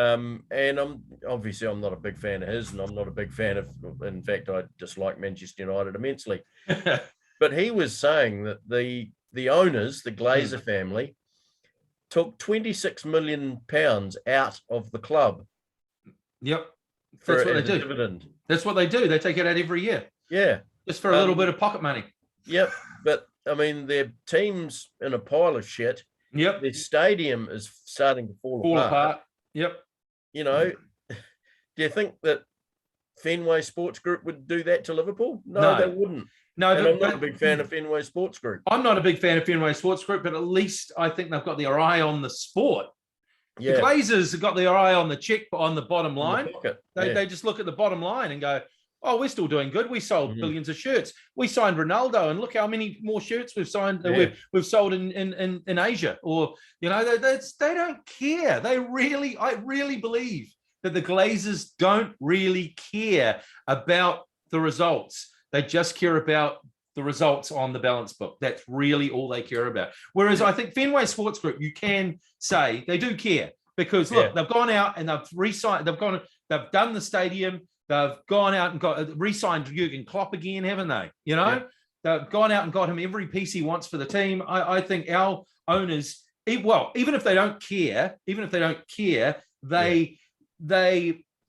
And I'm not a big fan of his, and I'm not a big fan of. In fact, I dislike Manchester United immensely. But he was saying that the owners, the Glazer family, took £26 million out of the club. Yep, that's what they do. Dividend. That's what they do. They take it out every year. Yeah, just for a little bit of pocket money. Yep, but I mean, their team's in a pile of shit. Yep. Their stadium is starting to fall apart. Yep. Do you think that Fenway Sports Group would do that to Liverpool? No, they wouldn't. No, I'm not a big fan of Fenway Sports Group. I'm not a big fan of Fenway Sports Group, but at least I think they've got their eye on the sport. Yeah. The Glazers have got their eye on the check, on the bottom line. They just look at the bottom line and go, oh, we're still doing good. We sold billions of shirts. We signed Ronaldo, and look how many more shirts we've signed. We've sold in Asia. Or they don't care. I really believe that the Glazers don't really care about the results. They just care about the results on the balance book. That's really all they care about. Whereas I think Fenway Sports Group, you can say they do care, because look, they've gone out and they've re-signed. They've done the stadium. They've gone out and got re-signed Jurgen Klopp again, haven't they? They've gone out and got him every piece he wants for the team. I think our owners, even if they don't care, they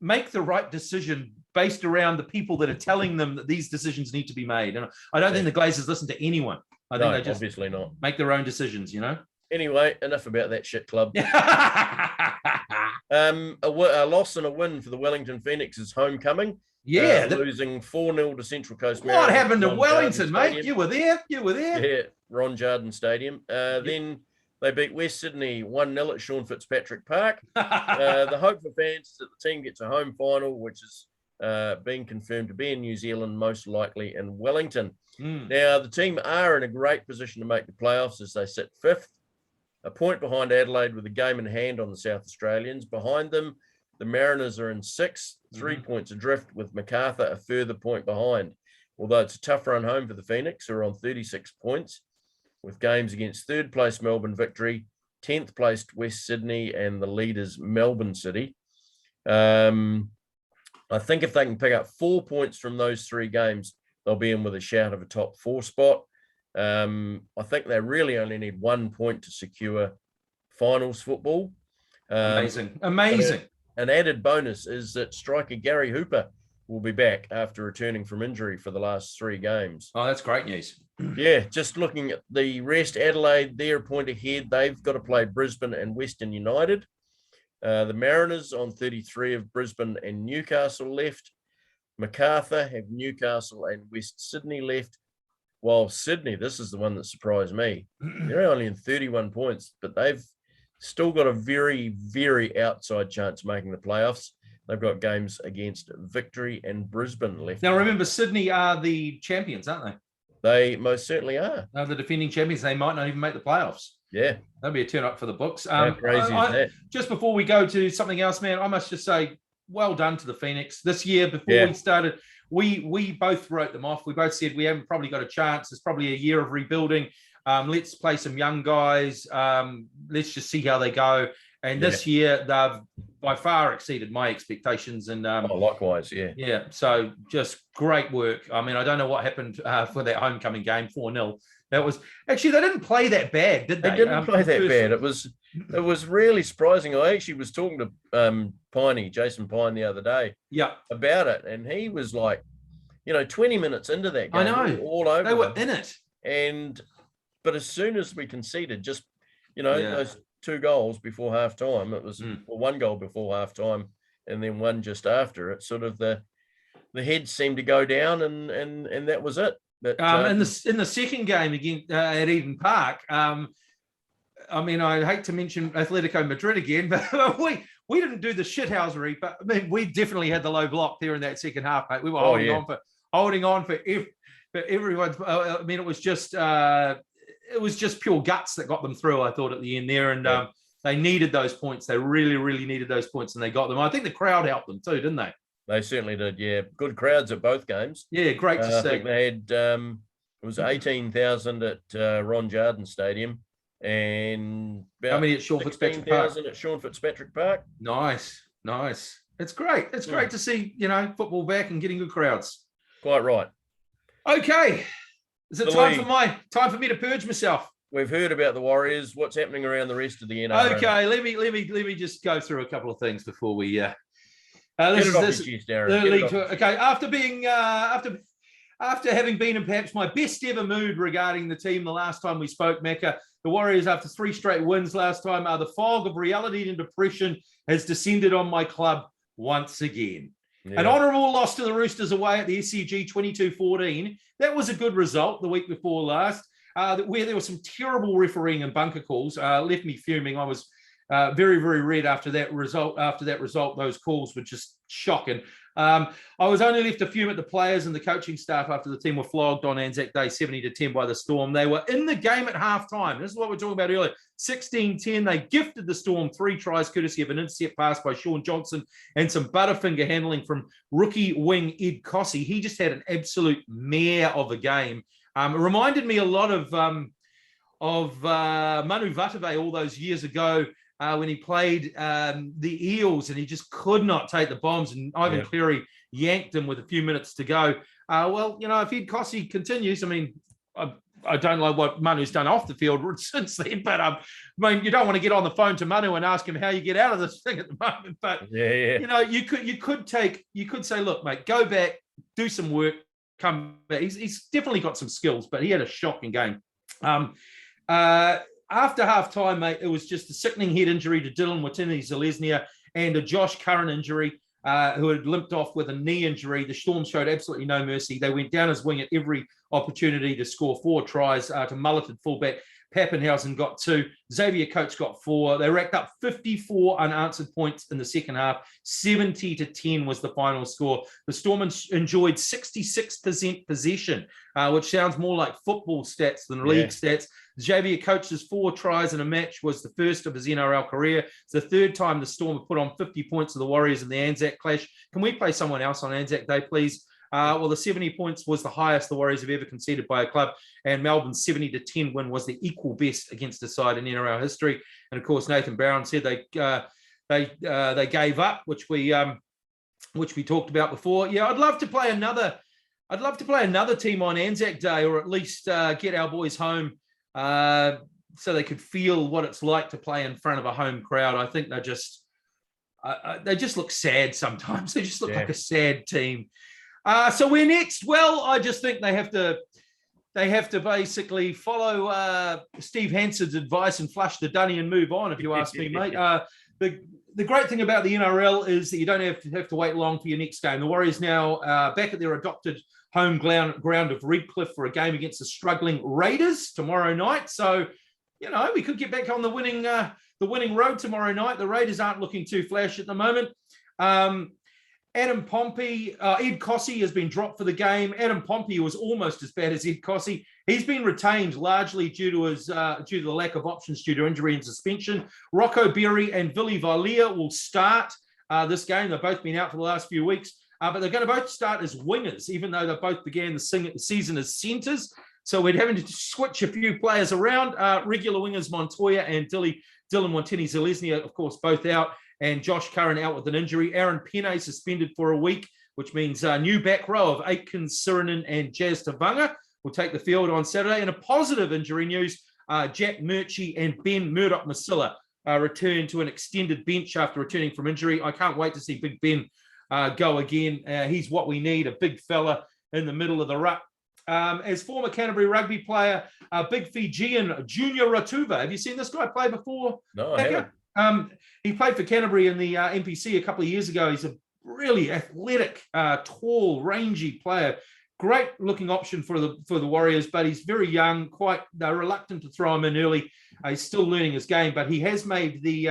make the right decision based around the people that are telling them that these decisions need to be made. And I don't think the Glazers listen to anyone. I think they just obviously not make their own decisions, Anyway, enough about that shit club. A loss and a win for the Wellington Phoenix's homecoming. Losing 4-0 to Central Coast Mariners. What happened to Wellington, mate? You were there. Yeah, Ron Jarden Stadium. Then they beat West Sydney 1-0 at Sean Fitzpatrick Park. The hope for fans is that the team gets a home final, which is being confirmed to be in New Zealand, most likely in Wellington. Now, the team are in a great position to make the playoffs as they sit 5th, a point behind Adelaide with a game in hand on the South Australians. Behind them, the Mariners are in 6th, 3 points adrift, with MacArthur a further point behind. Although it's a tough run home for the Phoenix, who are on 36 points, with games against 3rd place Melbourne Victory, 10th placed West Sydney, and the leaders Melbourne City. I think if they can pick up 4 points from those 3 games, they'll be in with a shout of a top 4 spot. I think they really only need 1 point to secure finals football. Amazing. An added bonus is that striker Gary Hooper will be back after returning from injury for the last 3 games. Oh, that's great news. Yeah, just looking at the rest, Adelaide, they're a point ahead. They've got to play Brisbane and Western United. The Mariners on 33 of Brisbane and Newcastle left. MacArthur have Newcastle and West Sydney left. While Sydney, this is the one that surprised me, they're only in 31 points, but they've still got a very, very outside chance of making the playoffs. They've got games against Victory and Brisbane left. Now, remember, Sydney are the champions, aren't they? They most certainly are. They're the defending champions. They might not even make the playoffs. Yeah. That'd be a turn up for the books. How crazy is that? Just before we go to something else, man, I must just say, well done to the Phoenix. This year, before we started, we both wrote them off. We both said we haven't probably got a chance. It's probably a year of rebuilding. Let's play some young guys. Let's just see how they go. And this year, they've by far exceeded my expectations. And likewise, yeah. Yeah, so just great work. I mean, I don't know what happened for that homecoming game, 4-0. That was actually, they didn't play that bad, did they? They didn't play that bad. It was really surprising. I actually was talking to Jason Pine the other day about it. And he was like, 20 minutes into that game, I know, all over. They were in it. But as soon as we conceded, just, those 2 goals before halftime, it was one goal before halftime and then one just after it. Sort of the the heads seemed to go down, and that was it. But, in the second game again at Eden Park, I mean, I hate to mention Atletico Madrid again, but we didn't do the shithousery. But I mean, we definitely had the low block there in that second half, mate. We were holding on for everyone. I mean, it was just pure guts that got them through, I thought, at the end there, and they needed those points. They really, really needed those points, and they got them. I think the crowd helped them too, didn't they? They certainly did. Yeah, good crowds at both games. Yeah, great to see. I think they had it was 18,000 at Ron Jardine Stadium, and about how many at Sean Fitzpatrick Park? At Sean Fitzpatrick Park. Nice. It's great. It's great to see, football back and getting good crowds. Quite right. Okay, is it time for me to purge myself? We've heard about the Warriors. What's happening around the rest of the NRL? Okay, let me just go through a couple of things before we. Okay, after having been in perhaps my best ever mood regarding the team the last time we spoke, Macca, the Warriors, after 3 straight wins last time, the fog of reality and depression has descended on my club once again. Yeah. An honourable loss to the Roosters away at the SCG 22-14. That was a good result the week before last, where there was some terrible refereeing and bunker calls. Left me fuming. I was very, very red after that result. Those calls were just shocking. I was only left to fume at the players and the coaching staff after the team were flogged on Anzac Day 70-10 by the Storm. They were in the game at halftime. This is what we were talking about earlier. 16-10. They gifted the Storm 3 tries courtesy of an intercept pass by Sean Johnson and some butterfinger handling from rookie wing Ed Cossey. He just had an absolute mare of a game. It reminded me a lot of Manu Vatave all those years ago. When he played the Eels and he just could not take the bombs, and Ivan Cleary yanked him with a few minutes to go. If Ed Cossey continues, I mean, I don't know what Manu's done off the field since then, but I mean, you don't want to get on the phone to Manu and ask him how you get out of this thing at the moment. But you could say, look, mate, go back, do some work, come back. He's definitely got some skills, but he had a shocking game. After half-time, mate, it was just a sickening head injury to Dylan Watene-Zeleznia and a Josh Curran injury, who had limped off with a knee injury. The Storm showed absolutely no mercy. They went down his wing at every opportunity to score 4 tries to mulleted fullback. Pappenhausen got 2. Xavier Coates got 4. They racked up 54 unanswered points in the second half. 70-10 was the final score. The Storm enjoyed 66% possession, which sounds more like football stats than league stats. Xavier Coates' 4 tries in a match was the first of his NRL career. It's the 3rd time the Storm have put on 50 points to the Warriors in the Anzac clash. Can we play someone else on Anzac Day, please? The 70 points was the highest the Warriors have ever conceded by a club, and Melbourne's 70-10 win was the equal best against a side in NRL history. And of course, Nathan Brown said they gave up, which we talked about before. Yeah, I'd love to play another team on Anzac Day, or at least get our boys home so they could feel what it's like to play in front of a home crowd. I think they just look sad sometimes. They just look like a sad team. So we're next. Well, I just think they have to basically follow Steve Hanson's advice and flush the dunny and move on, if you ask me, mate. The great thing about the NRL is that you don't have to wait long for your next game. The Warriors now back at their adopted home ground of Redcliffe for a game against the struggling Raiders tomorrow night. So, we could get back on the winning road tomorrow night. The Raiders aren't looking too flash at the moment. Adam Pompey, Ed Cossey has been dropped for the game. Adam Pompey was almost as bad as Ed Cossey. He's been retained largely due to the lack of options due to injury and suspension. Rocco Berry and Billy Valia will start this game. They've both been out for the last few weeks, but they're going to both start as wingers, even though they both began the season as centres. So we're having to switch a few players around. Regular wingers Montoya and Dylan Watene-Zeleznia, of course, both out. And Josh Curran out with an injury. Aaron Penne suspended for a week, which means a new back row of Aikens, Sirinen and Jazz Tavanga will take the field on Saturday. And a positive injury news, Jack Murchie and Ben Murdoch-Masilla return to an extended bench after returning from injury. I can't wait to see Big Ben go again. He's what we need, a big fella in the middle of the ruck. As former Canterbury rugby player, Big Fijian Junior Ratuva. Have you seen this guy play before? No, I haven't. He played for Canterbury in the NPC a couple of years ago. He's really athletic, tall, rangy player. Great looking option for the Warriors, but he's very young. They're reluctant to throw him in early. He's still learning his game, but he has made the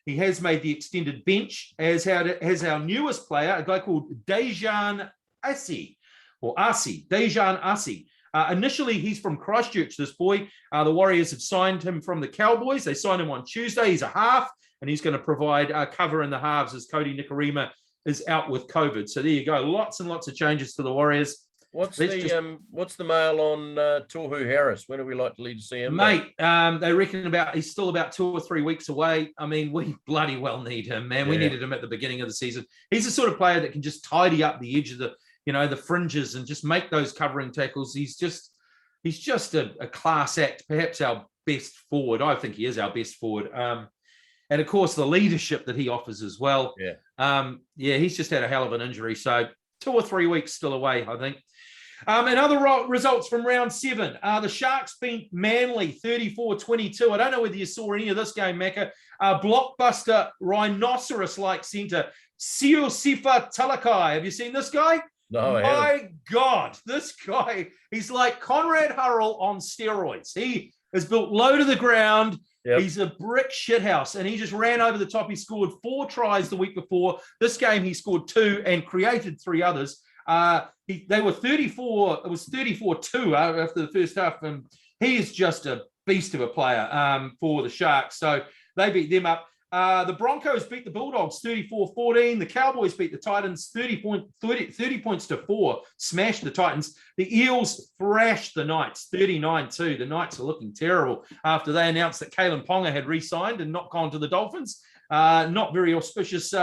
extended bench, as our newest player, a guy called Dejan Asi. Dejan Asi. Initially, he's from Christchurch, this boy. The Warriors have signed him from the Cowboys. They signed him on Tuesday. He's a half, and he's going to provide cover in the halves as Cody Nikarima is out with COVID. So there you go. Lots and lots of changes to the Warriors. What's the mail on Tohu Harris? When are we likely to see him? Mate, they reckon he's still about 2 or 3 weeks away. I mean, we bloody well need him, man. We needed him at the beginning of the season. He's the sort of player that can just tidy up the edge of the fringes and just make those covering tackles. He's just a class act, perhaps our best forward. I think he is our best forward. And of course, the leadership that he offers as well. He's just had a hell of an injury. So 2 or 3 weeks still away, I think. And other results from round 7. The Sharks beat Manly 34-22. I don't know whether you saw any of this game, Macca. Blockbuster rhinoceros-like centre, Siosifa Talakai. Have you seen this guy? No, My God, this guy, he's like Conrad Hurrell on steroids. He is built low to the ground. Yep. He's a brick shithouse, and he just ran over the top. He scored 4 tries the week before. This game, he scored 2 and created 3 others. They were 34. It was 34-2 after the first half, and he is just a beast of a player for the Sharks. So they beat them up. The Broncos beat the Bulldogs 34-14. The Cowboys beat the Titans 30 points to 4, smashed the Titans. The Eels thrashed the Knights 39-2. The Knights are looking terrible after they announced that Kalen Ponga had re-signed and not gone to the Dolphins. Not very auspicious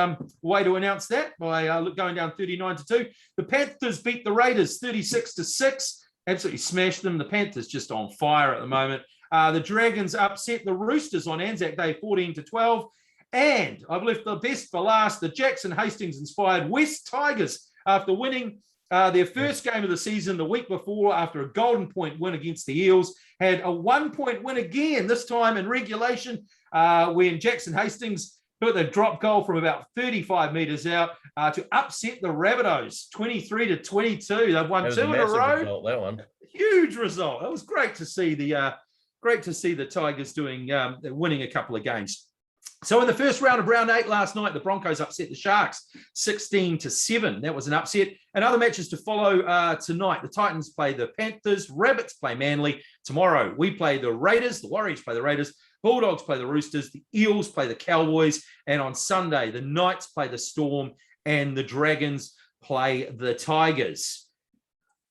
way to announce that by going down 39-2. The Panthers beat the Raiders 36-6. Absolutely smashed them. The Panthers just on fire at the moment. The Dragons upset the Roosters on Anzac Day 14-12. And I've left the best for last. The Jackson Hastings-inspired West Tigers, after winning their first game of the season the week before, after a golden point win against the Eels, had a 1-point win again, this time in regulation, when Jackson Hastings put the drop goal from about 35 metres out to upset the Rabbitohs 23-22. They've won 2 in a row. Result, that one. Huge result. It was great to see the Tigers winning a couple of games. So in the first round of round 8 last night, the Broncos upset the Sharks 16-7. That was an upset. And other matches to follow tonight. The Titans play the Panthers. Rabbits play Manly. Tomorrow, we play the Raiders. The Warriors play the Raiders. Bulldogs play the Roosters. The Eels play the Cowboys. And on Sunday, the Knights play the Storm. And the Dragons play the Tigers.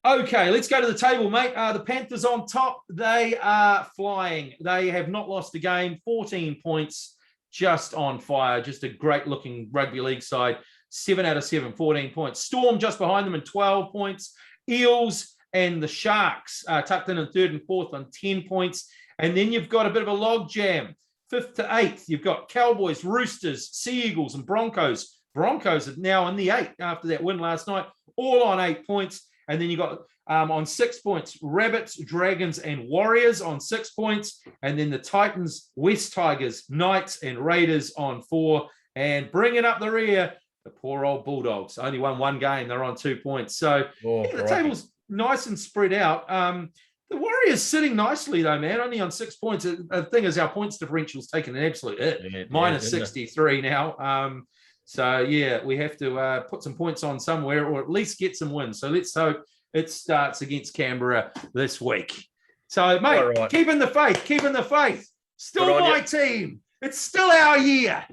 Okay, let's go to the table, mate. The Panthers on top. They are flying. They have not lost a game. 14 points. Just on fire. Just a great-looking rugby league side. 7 out of 7, 14 points. Storm just behind them in 12 points. Eels and the Sharks tucked in 3rd and 4th on 10 points. And then you've got a bit of a log jam. 5th to 8th, you've got Cowboys, Roosters, Sea Eagles, and Broncos. Broncos are now in the 8 after that win last night, all on 8 points. And then you got on 6 points, Rabbits, Dragons, and Warriors on 6 points. And then the Titans, West Tigers, Knights, and Raiders on 4. And bringing up the rear, the poor old Bulldogs. Only won 1 game. They're on 2 points. So the table's nice and spread out. The Warriors sitting nicely, though, man. Only on 6 points. The thing is, our points differential's taken an absolute hit. Minus 63 now. So, we have to put some points on somewhere or at least get some wins. So let's hope it starts against Canberra this week. So, mate, keeping the faith. Still my team. It's still our year.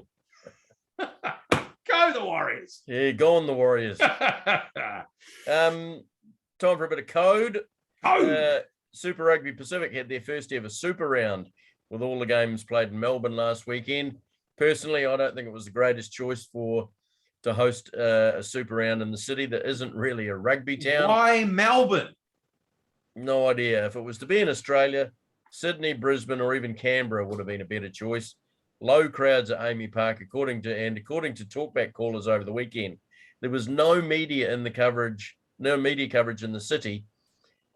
Go the Warriors. Yeah, go on the Warriors. Time for a bit of code. Super Rugby Pacific had their first ever Super Round with all the games played in Melbourne last weekend. Personally, I don't think it was the greatest choice to host a Super Round in the city that isn't really a rugby town. Why Melbourne? No idea. If it was to be in Australia, Sydney, Brisbane, or even Canberra would have been a better choice. Low crowds at Amy Park, according to talkback callers over the weekend. There was no media coverage in the city.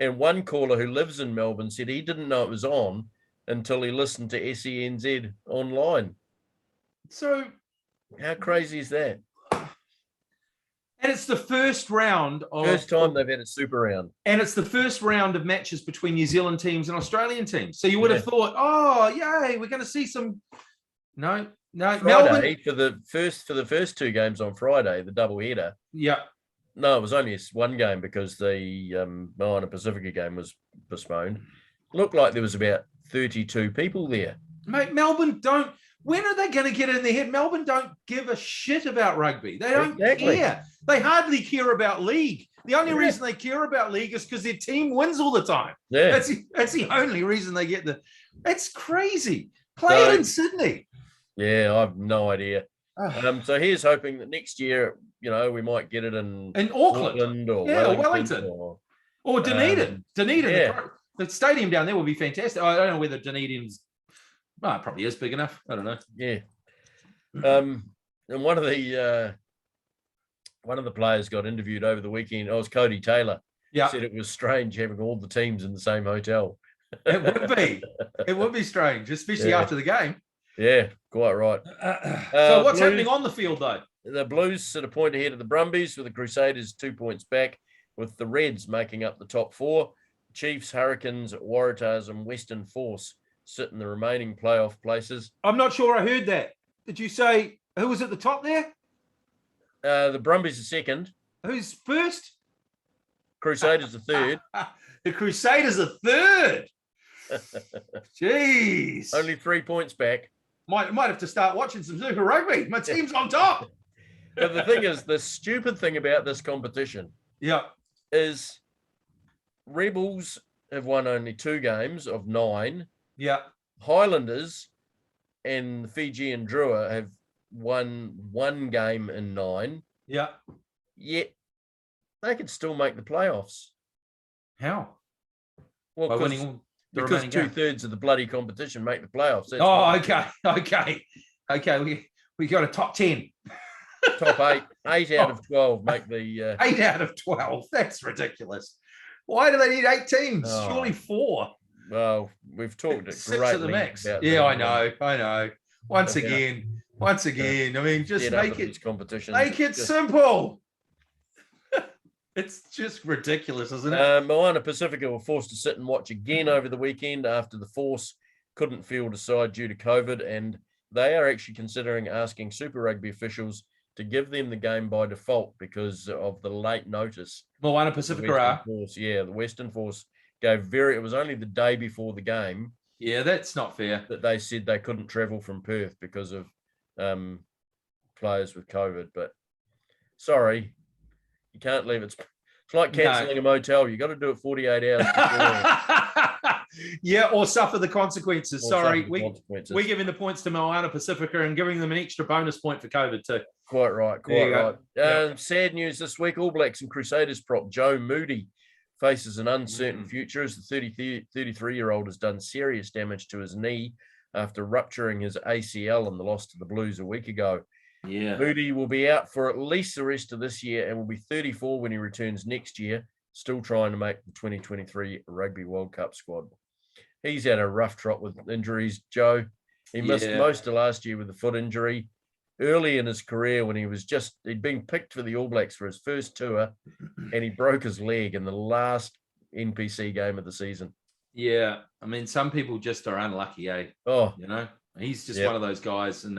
And one caller who lives in Melbourne said he didn't know it was on until he listened to SENZ online. So how crazy is that? And it's the first round of First time they've had a super round. And it's the first round of matches between New Zealand teams and Australian teams. So you would have thought, oh, yay, we're going to see some. No. Friday, Melbourne for the first two games on Friday, the double header. Yeah. No, it was only one game because the Mahona Pacifica game was postponed. Looked like there was about 32 people there. Mate, Melbourne don't. When are they going to get in their head? Melbourne don't give a shit about rugby. They don't care. They hardly care about league. The only reason they care about league is because their team wins all the time. Yeah. That's the only reason they get It's crazy. Play it in Sydney. Yeah, I have no idea. So here's hoping that next year, we might get it in Auckland or Wellington. Or Dunedin. Dunedin. The stadium down there will be fantastic. I don't know whether Dunedin's it probably is big enough. I don't know. Yeah. And one of the players got interviewed over the weekend. It was Cody Taylor. Yeah. Said it was strange having all the teams in the same hotel. It would be. It would be strange, especially after the game. Yeah, quite right. So what's happening on the field, though? The Blues sit a point ahead of the Brumbies, with the Crusaders 2 points back, with the Reds making up the top four. Chiefs, Hurricanes, Waratahs, and Western Force sit in the remaining playoff places. I'm not sure I heard that. Did you say who was at the top there? The Brumbies are second. Who's first? Crusaders are third. The Crusaders are third. Jeez. Only 3 points back. Might have to start watching some Super Rugby. My team's on top. But the thing is, the stupid thing about this competition is Rebels have won only 2 games of 9. Yeah. Highlanders and Fiji and Drua have won 1 game in 9. Yeah. Yet they could still make the playoffs. How? Well, by winning because 2/3 of the bloody competition make the playoffs. Okay. We got a top 10. Top 8. 8 out of 12 make the 8 out of 12. That's ridiculous. Why do they need 8 teams? Surely 4. Well, we've talked at 6 great at the max. about Yeah, I know. Once again. I mean, just make it simple. It's just ridiculous, isn't it? Moana Pacifica were forced to sit and watch again over the weekend after the Force couldn't field a side due to COVID, and they are actually considering asking Super Rugby officials to give them the game by default because of the late notice. Moana Pacifica the Western Force gave it was only the day before the game. Yeah, that's not fair. That they said they couldn't travel from Perth because of players with COVID. But sorry, you can't leave it. It's like cancelling a motel. You got to do it 48 hours before. Yeah, or suffer the consequences. Sorry, we're giving the points to Moana Pacifica and giving them an extra bonus point for COVID too. Quite right. Sad news this week. All Blacks and Crusaders prop Joe Moody faces an uncertain future as the 33-year-old has done serious damage to his knee after rupturing his ACL in the loss to the Blues a week ago. Yeah. Moody will be out for at least the rest of this year and will be 34 when he returns next year, still trying to make the 2023 Rugby World Cup squad. He's had a rough trot with injuries, Joe. He missed most of last year with a foot injury. Early in his career, when he'd been picked for the All Blacks for his first tour, and he broke his leg in the last NPC game of the season. Yeah, I mean, some people just are unlucky, eh? Oh, he's just one of those guys, and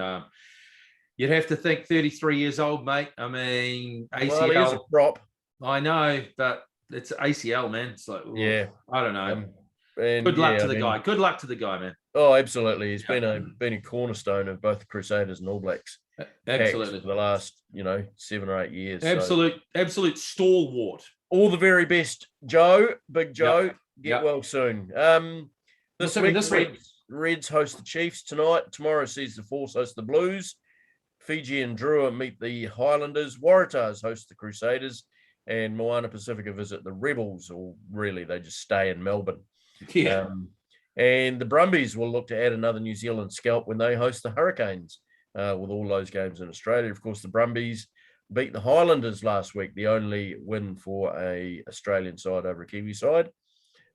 you'd have to think 33 years old, mate. I mean, ACL. Well, he is a prop. I know, but it's ACL, man. It's like, I don't know. Good luck to the guy. Good luck to the guy, man. Oh, absolutely. He's been a cornerstone of both the Crusaders and All Blacks. Absolutely. For the last, 7 or 8 years. Absolute stalwart. All the very best, Joe. Big Joe. Get well soon. This week, Reds host the Chiefs tonight. Tomorrow sees the Force host the Blues. Fiji and Drua meet the Highlanders. Waratahs host the Crusaders. And Moana Pacifica visit the Rebels, or really they just stay in Melbourne. Yeah. And the Brumbies will look to add another New Zealand scalp when they host the Hurricanes, with all those games in Australia. Of course, the Brumbies beat the Highlanders last week, the only win for a Australian side over a Kiwi side.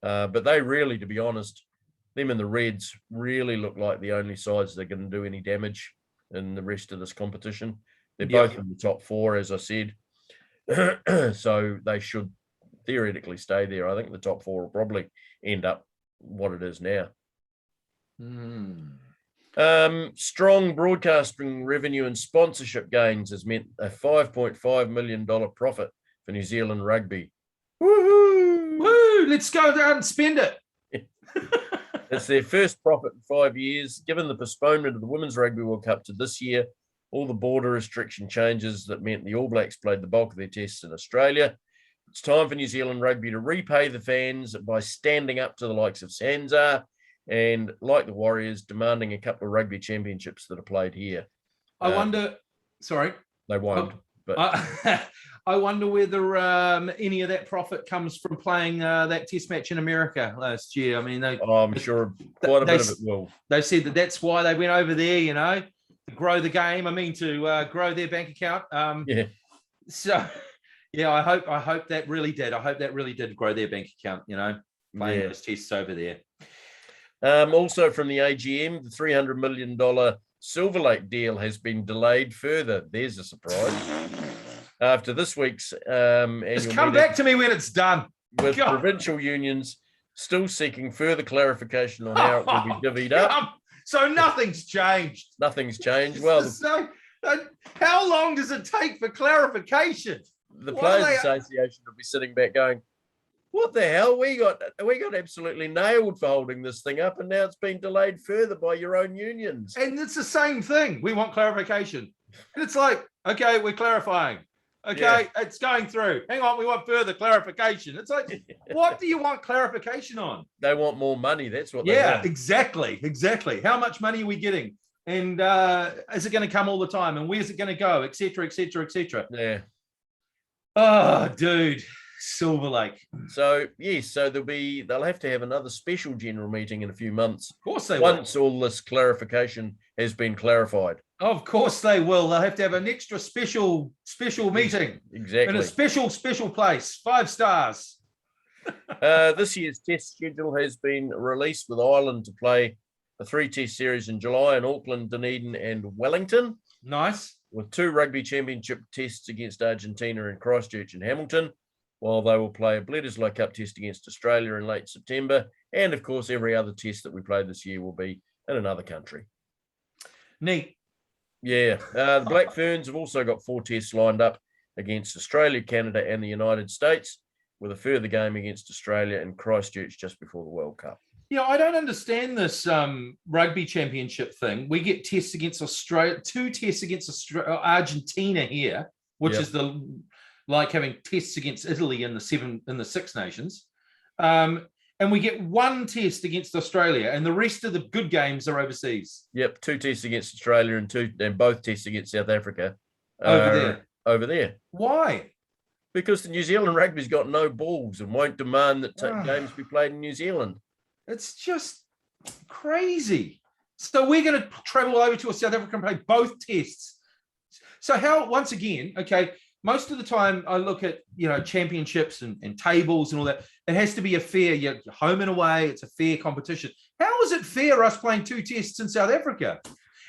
But they really, to be honest, them and the Reds really look like the only sides that are going to do any damage in the rest of this competition. They're both in the top 4, as I said. So they should theoretically stay there. I think the top four will probably end up what it is now. Strong broadcasting revenue and sponsorship gains has meant a $5.5 million profit for New Zealand Rugby. Woohoo! Woo! Let's go down and spend it. It's their first profit in 5 years. Given the postponement of the Women's Rugby World Cup to this year, all the border restriction changes that meant the All Blacks played the bulk of their tests in Australia, it's time for New Zealand Rugby to repay the fans by standing up to the likes of Sanzar and, like the Warriors, demanding a couple of rugby championships that are played here. I wonder, sorry. They won't. But I wonder whether any of that profit comes from playing that test match in America last year. I mean, I'm sure quite a bit of it will. They said that's why they went over there, to grow the game. I mean, to grow their bank account. So, yeah, I hope that really did. I hope that really did grow their bank account, playing those tests over there. Also from the AGM, the $300 million Silver Lake deal has been delayed further. There's a surprise. After this week's just come back to me when it's done. With provincial unions still seeking further clarification on how it will be divvied up. So nothing's changed. Nothing's changed. Well, so, how long does it take for clarification? The Players Association will be sitting back going, what the hell? We got absolutely nailed for holding this thing up, and now it's been delayed further by your own unions. And it's the same thing. We want clarification. And it's like, okay, we're clarifying. Okay, It's going through. Hang on, we want further clarification. It's like, what do you want clarification on? They want more money. That's what they want. Exactly. How much money are we getting? And is it going to come all the time? And where's it going to go? Et cetera, et cetera, et cetera. Yeah. Oh, dude. Silver Lake. So they'll have to have another special general meeting in a few months. Of course they will. Once all this clarification has been clarified. Of course they will. They'll have to have an extra special meeting. Exactly. In a special place. 5 stars. This year's test schedule has been released, with Ireland to play a 3-test series in July in Auckland, Dunedin and Wellington. Nice. With 2 rugby championship tests against Argentina and Christchurch and Hamilton, while they will play a Bledisloe Cup test against Australia in late September. And, of course, every other test that we play this year will be in another country. Neat. Yeah. The Black Ferns have also got 4 tests lined up against Australia, Canada and the United States, with a further game against Australia and Christchurch just before the World Cup. Yeah, I don't understand this rugby championship thing. We get tests against Australia, 2 tests against Argentina here, which is like having tests against Italy in the Six Nations. And we get 1 test against Australia, and the rest of the good games are overseas. Yep, 2 tests against Australia and both tests against South Africa. Over there. Why? Because the New Zealand rugby's got no balls and won't demand that games be played in New Zealand. It's just crazy. So we're going to travel over to South Africa and play both tests. So how, once again, okay, most of the time I look at, championships and tables and all that. It has to be a fair, you're home and away. It's a fair competition. How is it fair us playing 2 tests in South Africa?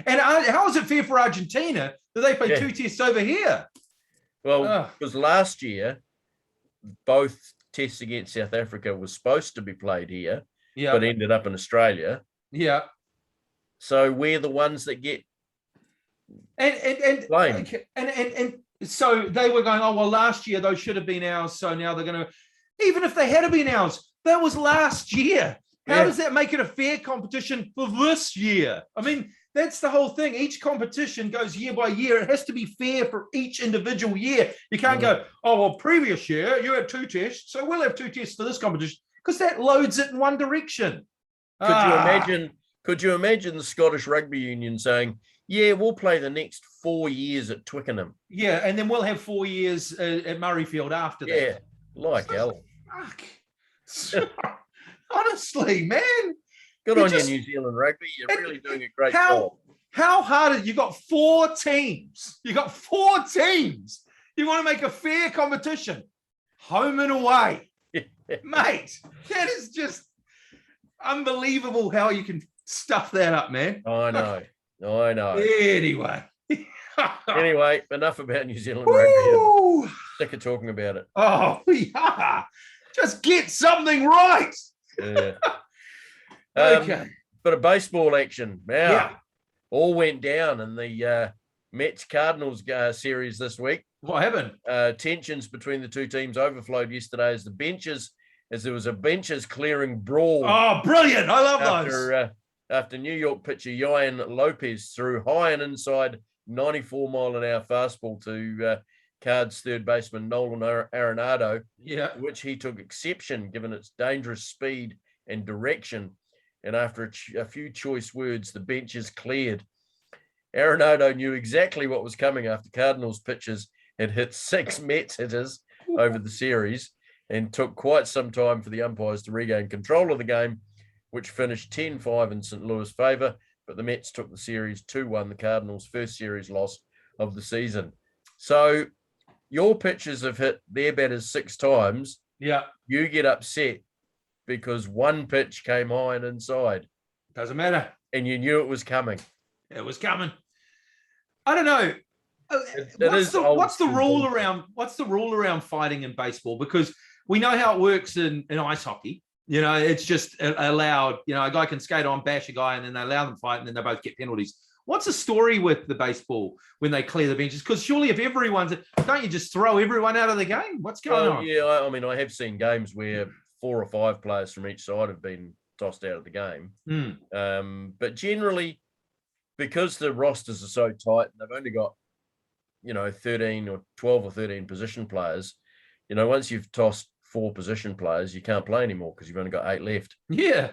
And how is it fair for Argentina that they play 2 tests over here? Well, because last year, both tests against South Africa was supposed to be played here, but ended up in Australia. Yeah. So we're the ones that get blamed. And so they were going, last year those should have been ours. So now they're going to, even if they had been ours, that was last year. How does that make it a fair competition for this year? I mean, that's the whole thing. Each competition goes year by year. It has to be fair for each individual year. You can't go, previous year you had 2 tests, so we'll have 2 tests for this competition, because that loads it in one direction. Could you imagine the Scottish Rugby Union saying, yeah, we'll play the next 4 years at Twickenham. Yeah, and then we'll have 4 years at Murrayfield after that. Yeah, like hell. Fuck. Honestly, man. Good on you, New Zealand Rugby. You're really doing a great job. How hard is it? You got 4 teams. You got 4 teams. You want to make a fair competition. Home and away. Mate, that is just unbelievable how you can stuff that up, man. I know. Anyway, Anyway, enough about New Zealand rugby. Sick of talking about it. Oh, yeah. Just get something right. Yeah. Okay. Bit of baseball action. Now, Yeah. all went down in the Mets Cardinals series this week. What happened? Tensions between the two teams overflowed yesterday as there was a benches clearing brawl. Oh, brilliant. I love those. After New York pitcher Yohan Lopez threw high and inside 94-mile-an-hour fastball to Cards third baseman Nolan Arenado, which he took exception given its dangerous speed and direction. And after a few choice words, the bench is cleared. Arenado knew exactly what was coming after Cardinals pitchers had hit 6 Mets hitters over the series, and took quite some time for the umpires to regain control of the game, which finished 10-5 in St. Louis' favour. But the Mets took the series 2-1, the Cardinals' first series loss of the season. So your pitchers have hit their batters 6 times. Yeah. You get upset because one pitch came high and inside. Doesn't matter. And you knew it was coming. It was coming. I don't know. What's the rule around fighting in baseball? Because we know how it works in ice hockey. You know, it's just allowed, you know, a guy can skate on, bash a guy, and then they allow them to fight, and then they both get penalties. What's the story with the baseball when they clear the benches? Because surely if don't you just throw everyone out of the game? What's going on? Yeah, I mean, I have seen games where 4 or 5 players from each side have been tossed out of the game. But generally, because the rosters are so tight, and they've only got, 13 or 12 or 13 position players, once you've tossed 4 position players, you can't play anymore because you've only got 8 left. Yeah.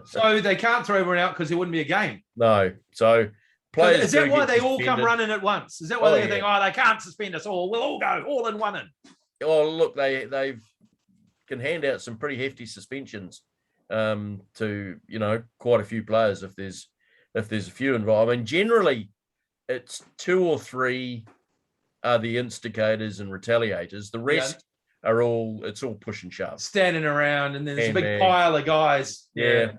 So they can't throw everyone out because there wouldn't be a game. No. So players. Is that why they all come running at once? Is that why they think, they can't suspend us all? We'll all go all in one in. Oh, look, they can hand out some pretty hefty suspensions to quite a few players if there's a few involved. I mean, generally it's 2 or 3 are the instigators and retaliators. The rest are all push and shove, standing around, and then there's a big pile of guys. Yeah.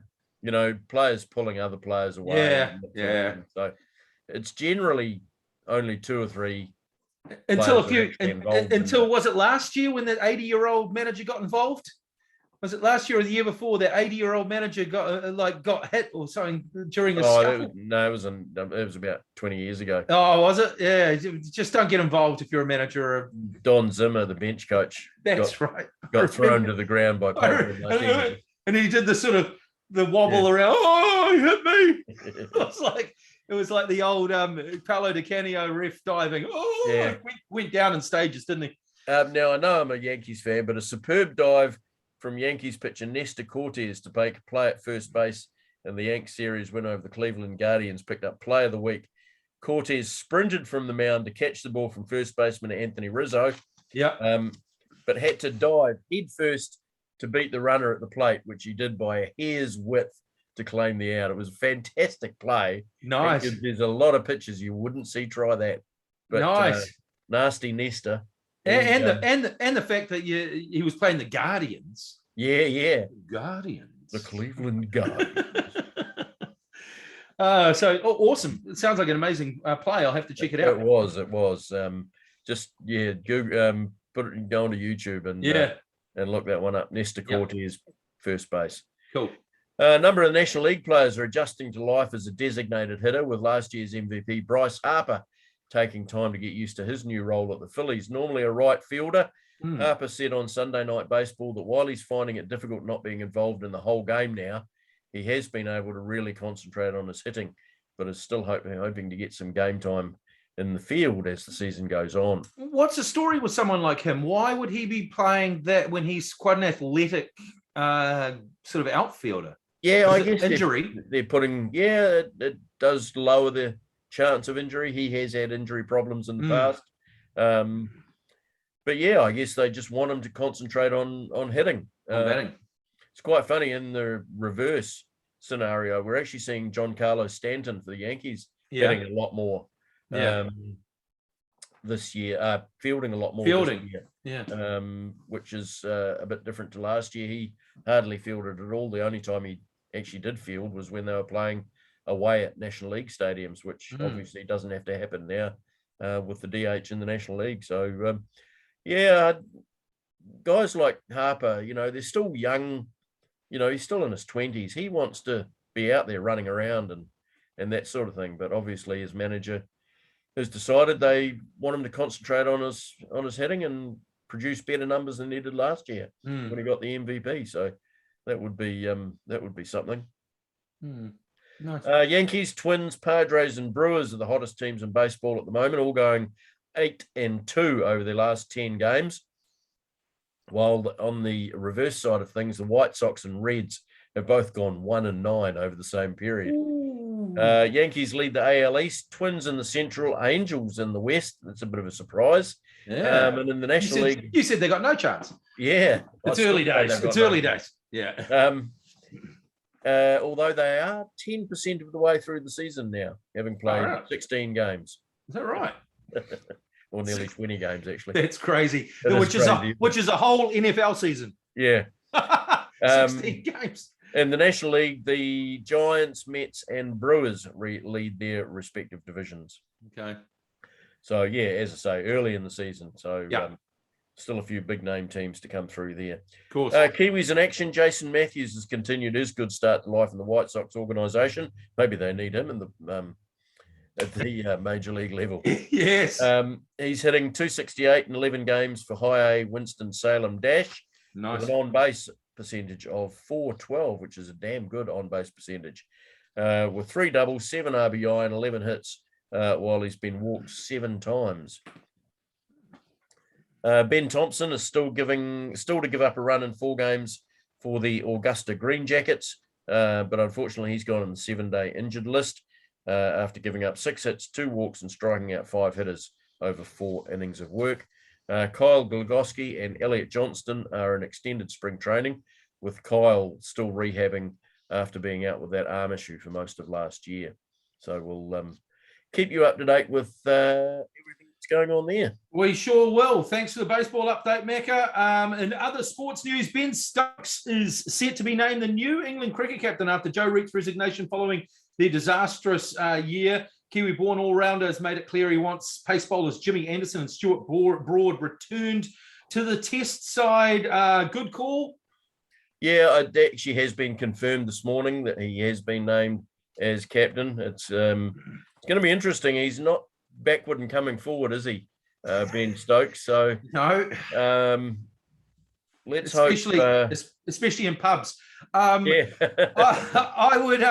Players pulling other players away. Yeah. So it's generally only 2 or 3 until was it last year when that 80-year-old manager got involved? Was it last year or the year before that 80-year-old manager got hit or something during a scuffle? No, it was about 20 years ago. Oh, was it? Yeah, just don't get involved if you're a manager. Don Zimmer, the bench coach. That's right. Got thrown to the ground by Pope. And he did the wobble around. Oh, he hit me. It was like the old Paolo Di Canio ref diving. Oh, yeah. Went down in stages, didn't he? Now, I know I'm a Yankees fan, but a superb dive from Yankees pitcher Nestor Cortes to play at first base in the Yanks series win over the Cleveland Guardians picked up Player of the Week. Cortes sprinted from the mound to catch the ball from first baseman Anthony Rizzo. But had to dive head first to beat the runner at the plate, which he did by a hair's width to claim the out. It was a fantastic play. Nice. There's a lot of pitchers you wouldn't see try that. But, nice. Nasty Nestor. And the fact that he was playing the Guardians. Yeah. Guardians. The Cleveland Guardians. So awesome. It sounds like an amazing play. I'll have to check it out. It was. Go onto YouTube and look that one up. Nestor Cortes, first base. Cool. A number of National League players are adjusting to life as a designated hitter, with last year's MVP Bryce Harper taking time to get used to his new role at the Phillies. Normally a right fielder, Harper said on Sunday Night Baseball that while he's finding it difficult not being involved in the whole game now, he has been able to really concentrate on his hitting, but is still hoping to get some game time in the field as the season goes on. What's the story with someone like him? Why would he be playing that when he's quite an athletic sort of outfielder? Yeah, I guess injury. They're putting, it does lower the chance of injury. He has had injury problems in the past. But I guess they just want him to concentrate on hitting. Batting. It's quite funny in the reverse scenario. We're actually seeing Giancarlo Stanton for the Yankees hitting a lot more this year, fielding a lot more this year, which is a bit different to last year. He hardly fielded at all. The only time he actually did field was when they were playing away at National League stadiums, which obviously doesn't have to happen now with the DH in the National League. So, guys like Harper, they're still young. He's still in his 20s. He wants to be out there running around and that sort of thing. But obviously his manager has decided they want him to concentrate on his hitting and produce better numbers than he did last year when he got the MVP. So that would be something. Nice. Yankees, Twins, Padres, and Brewers are the hottest teams in baseball at the moment, all going 8-2 over their last 10 games. While on the reverse side of things, the White Sox and Reds have both gone 1-9 over the same period. Yankees lead the AL East, Twins in the Central, Angels in the West. That's a bit of a surprise. Yeah. And in the National League, you said they got no chance. Yeah, it's early days. It's early days. Yeah. Although they are 10% of the way through the season now, having played 16 games. Is that right? Or nearly 20 games, actually. That's crazy. Which is a whole NFL season. Yeah. 16 games. In the National League, the Giants, Mets, and Brewers lead their respective divisions. Okay. So, as I say, early in the season. So, still a few big-name teams to come through there. Of course. Kiwis in action. Jason Matthews has continued his good start to life in the White Sox organisation. Maybe they need him in at the major league level. Yes. He's hitting 268 in 11 games for High A Winston-Salem Dash. Nice. With an on-base percentage of .412, which is a damn good on-base percentage. With 3 doubles, 7 RBI, and 11 hits, while he's been walked 7 times. Ben Thompson is still to give up a run in 4 games for the Augusta Green Jackets, but unfortunately he's gone on the 7-day injured list after giving up 6 hits, 2 walks, and striking out 5 hitters over 4 innings of work. Kyle Gligowski and Elliot Johnston are in extended spring training, with Kyle still rehabbing after being out with that arm issue for most of last year. So we'll keep you up to date with everything that's going on there. We sure will. Thanks for the baseball update, Macca. In other sports news, Ben Stokes is set to be named the new England cricket captain after Joe Reek's resignation following their disastrous year. Kiwi-born all-rounder has made it clear he wants pace bowlers Jimmy Anderson and Stuart Broad returned to the test side. Good call? Yeah, it actually has been confirmed this morning that he has been named as captain. It's going to be interesting. He's not backward and coming forward, is he, Ben Stokes? So no. Let's hope. Especially in pubs. I would...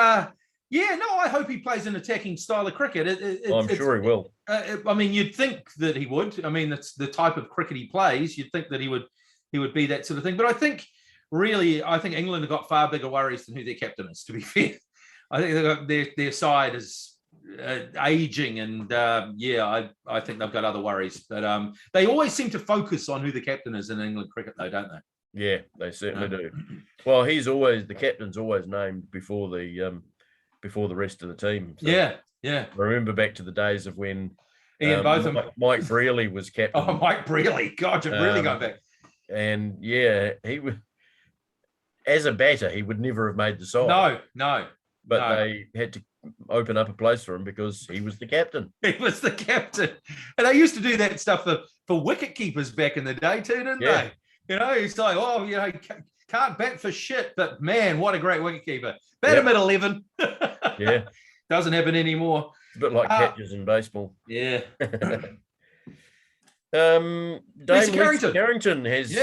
I hope he plays an attacking style of cricket. I'm sure he will. You'd think that he would. That's the type of cricket he plays. You'd think that he would be that sort of thing. But I think England have got far bigger worries than who their captain is, to be fair. I think they've got their side is aging, and I think they've got other worries. But they always seem to focus on who the captain is in England cricket, though, don't they? Yeah, they certainly do. Well, the captain's always named before the rest of the team. So yeah. I remember back to the days of when Ian Botham, Mike Brearley was captain. Oh, Mike Brearley. God, you've really gone back. And he would, as a batter, he would never have made the side. No. But they had to open up a place for him because he was the captain. He was the captain. And they used to do that stuff for wicket keepers back in the day too, didn't they? It's like, can't bat for shit, but man, what a great wicket keeper. Bat him at 11. Yeah. Doesn't happen anymore. It's a bit like catchers in baseball. Yeah. Dame Carrington has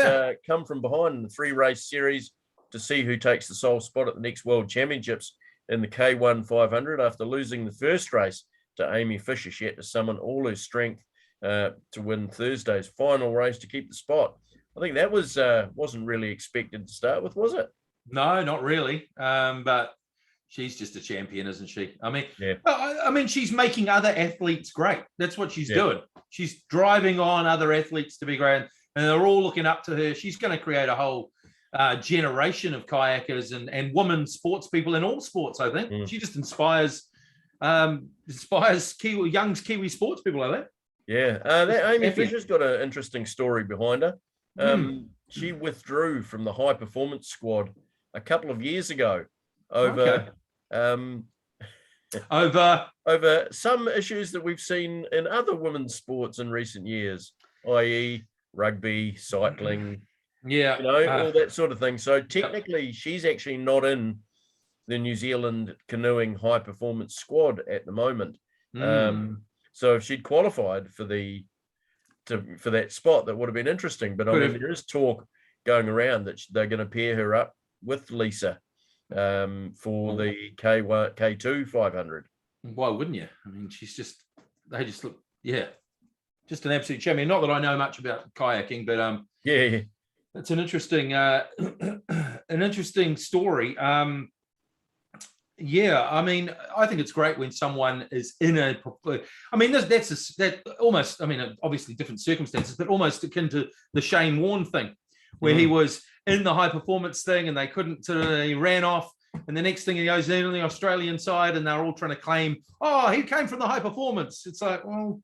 come from behind in the 3-race series to see who takes the sole spot at the next World Championships in the K1 500 after losing the first race to Amy Fisher. She had to summon all her strength to win Thursday's final race to keep the spot. I think that wasn't really expected to start with, was it? No, not really. But she's just a champion, isn't she? She's making other athletes great. That's what she's doing. She's driving on other athletes to be great, and they're all looking up to her. She's going to create a whole generation of kayakers and women sports people in all sports, I think. She just inspires young Kiwi sports people, I think. Yeah. That Amy Fisher's got an interesting story behind her. She withdrew from the high performance squad a couple of years ago over over some issues that we've seen in other women's sports in recent years, i.e. rugby, cycling, all that sort of thing. So technically, she's actually not in the New Zealand canoeing high performance squad at the moment. So if she'd qualified for that spot, that would have been interesting. But there is talk going around that they're going to pair her up with Lisa for the K2 500. Why wouldn't you? I mean, they just look, just an absolute champion. Not that I know much about kayaking, but it's an interesting, story. I mean, I think it's great when someone is in obviously different circumstances, but almost akin to the Shane Warne thing, where he was in the high performance thing and they couldn't, he ran off. And the next thing he goes in on the Australian side and they're all trying to claim, he came from the high performance. It's like, well,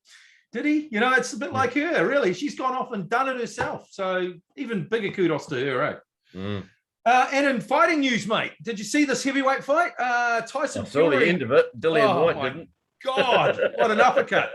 did he? It's a bit like her, really. She's gone off and done it herself. So even bigger kudos to her, and in fighting news, mate, did you see this heavyweight fight? Tyson Fury. I saw the end of it. Dillian White didn't. God, what an uppercut.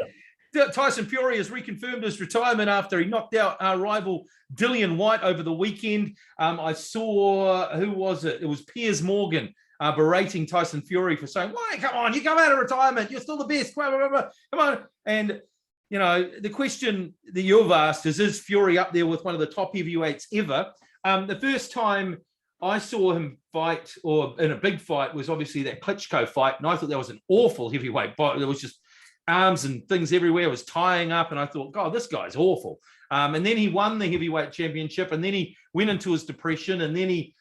Tyson Fury has reconfirmed his retirement after he knocked out our rival Dillian White over the weekend. I saw, who was it? It was Piers Morgan berating Tyson Fury for saying, "Why, come on, you come out of retirement. You're still the best. Blah, blah, blah. Come on." And, the question that you've asked is Fury up there with one of the top heavyweights ever? The first time I saw him fight, or in a big fight, was obviously that Klitschko fight. And I thought that was an awful heavyweight fight. There was just arms and things everywhere. It was tying up. And I thought, God, this guy's awful. And then he won the heavyweight championship. And then he went into his depression. And then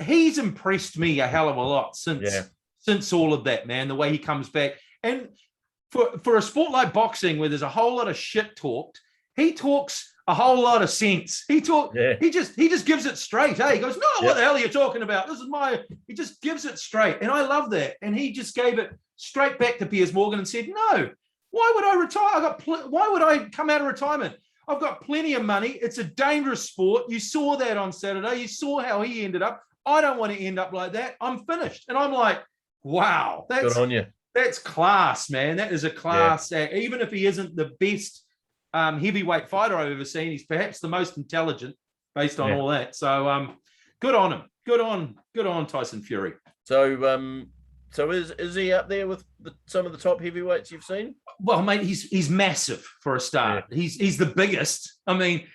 he's impressed me a hell of a lot since all of that, man, the way he comes back. And for a sport like boxing, where there's a whole lot of shit talked, he talks a whole lot of sense. He just gives it straight. Hey, he goes, "No, what the hell are you talking about? This is he just gives it straight." And I love that. And he just gave it straight back to Piers Morgan and said, "No, why would I retire? Why would I come out of retirement? I've got plenty of money. It's a dangerous sport. You saw that on Saturday. You saw how he ended up. I don't want to end up like that. I'm finished." And I'm like, wow, good on you. That's class, man. That is a class act. Even if he isn't the best heavyweight fighter I've ever seen, he's perhaps the most intelligent based on all that. So good on him. Good on Tyson Fury. So is he up there with some of the top heavyweights you've seen? Well, mate, he's massive for a start. He's the biggest. If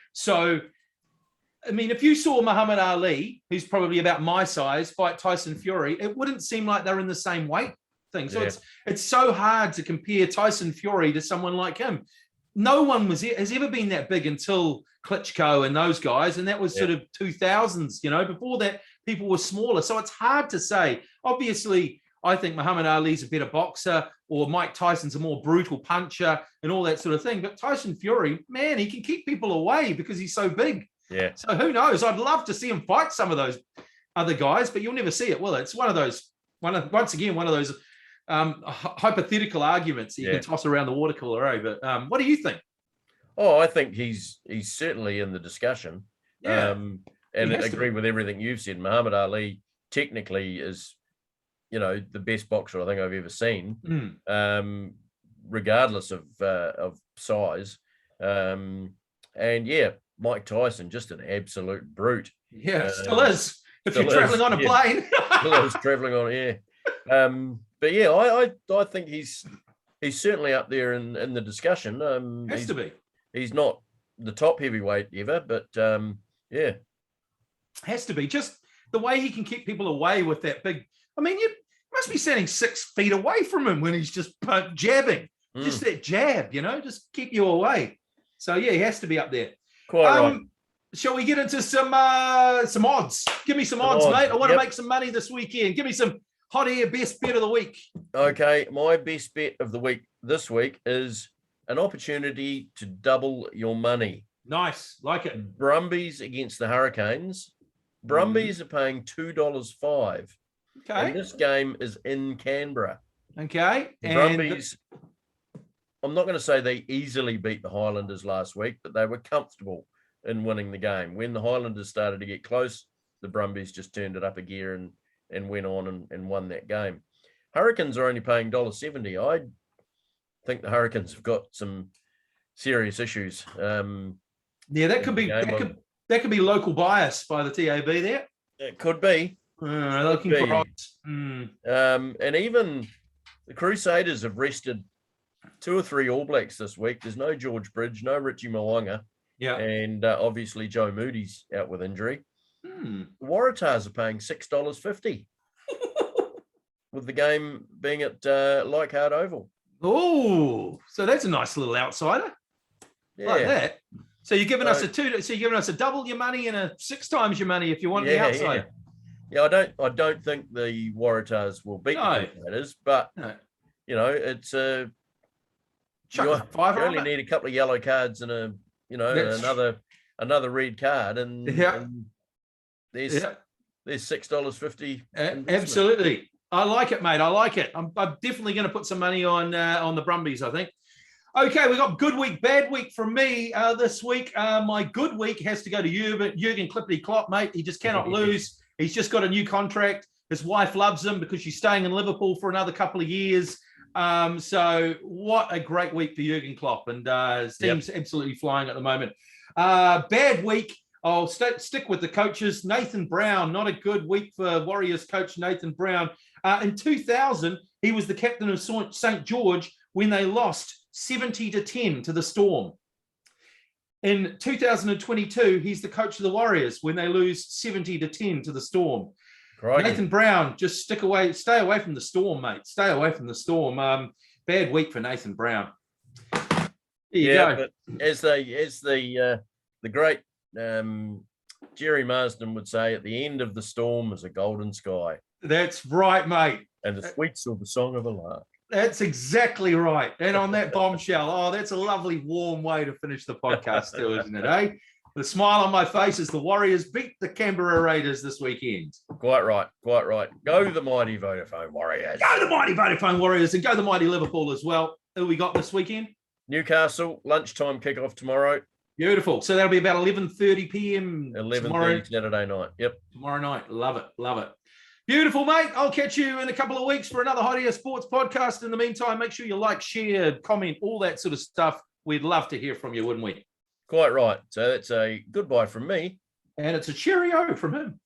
you saw Muhammad Ali, who's probably about my size, fight Tyson Fury, it wouldn't seem like they're in the same weight thing. So it's so hard to compare Tyson Fury to someone like him. No one has ever been that big until Klitschko and those guys, and that was sort of 2000s. Before that, people were smaller. So it's hard to say. Obviously, I think Muhammad Ali's a better boxer, or Mike Tyson's a more brutal puncher and all that sort of thing. But Tyson Fury, man, he can keep people away because he's so big. Yeah. So who knows? I'd love to see him fight some of those other guys, but you'll never see it. Well, it's one of those hypothetical arguments that you can toss around the water cooler. But what do you think? Oh, I think he's certainly in the discussion. And I agree with everything you've said. Muhammad Ali technically is, the best boxer I think I've ever seen, regardless of size. Mike Tyson, just an absolute brute. Yeah, still is. If you're traveling on a plane. Still is traveling on, But I think he's certainly up there in the discussion. Has to be. He's not the top heavyweight ever, but has to be. Just the way he can keep people away with that big. I mean, you must be standing 6 feet away from him when he's just jabbing. Just that jab, just keep you away. So he has to be up there. Quite right. Shall we get into some odds? Give me some odds, mate. I want to make some money this weekend. Give me some hot air best bet of the week. Okay, my best bet of the week this week is an opportunity to double your money. Nice, like it. Brumbies against the Hurricanes. Brumbies are paying $2.05. Okay. And this game is in Canberra. Okay. The Brumbies, I'm not going to say they easily beat the Highlanders last week, but they were comfortable in winning the game. When the Highlanders started to get close, the Brumbies just turned it up a gear and went on and won that game. Hurricanes are only paying $1.70. I think the Hurricanes have got some serious issues. Yeah, that could be that could be local bias by the TAB there. It could be. Looking for odds. And even the Crusaders have rested 2 or 3 All Blacks this week. There's no George Bridge, no Richie Mo'unga. Yeah. And obviously Joe Moody's out with injury. The Waratahs are paying $6.50 with the game being at Leichhardt Oval. Oh, so that's a nice little outsider. Yeah. Like that. So you're giving us a double your money and a 6 times your money if you want the outside. Yeah, I don't think the Waratahs will beat the Crusaders, but it's you only need a couple of yellow cards and another red card, and there's $6.50. Absolutely. I like it, mate. I like it. I'm definitely going to put some money on the Brumbies, I think. Okay, we got good week, bad week from me this week. My good week has to go to Jurgen Klippity-Klopp, mate. He just cannot lose. He's just got a new contract. His wife loves him because she's staying in Liverpool for another couple of years. So what a great week for Jurgen Klopp. And his team's absolutely flying at the moment. Bad week. I'll stick with the coaches. Nathan Brown, not a good week for Warriors coach Nathan Brown. In 2000, he was the captain of St. George when they lost 70-10 to the Storm. In 2022, he's the coach of the Warriors when they lose 70-10 to the Storm. Crikey. Nathan Brown, just stay away from the Storm, mate. Stay away from the Storm. Bad week for Nathan Brown. There you go. But as the great Jerry Marsden would say, at the end of the storm is a golden sky. That's right, mate. And the sweet silver song of a lark. That's exactly right. And on that bombshell, that's a lovely warm way to finish the podcast too, isn't it, eh? The smile on my face as the Warriors beat the Canberra Raiders this weekend. Quite right. Go the mighty Vodafone Warriors. Go the mighty Vodafone Warriors, and go the mighty Liverpool as well. Who we got this weekend? Newcastle, lunchtime kickoff tomorrow. Beautiful. So that'll be about 11:30 p.m. 11:30 Saturday night. Yep. Tomorrow night. Love it. Beautiful, mate. I'll catch you in a couple of weeks for another Hot Air Sports podcast. In the meantime, make sure you like, share, comment, all that sort of stuff. We'd love to hear from you, wouldn't we? Quite right. So that's a goodbye from me. And it's a cheerio from him.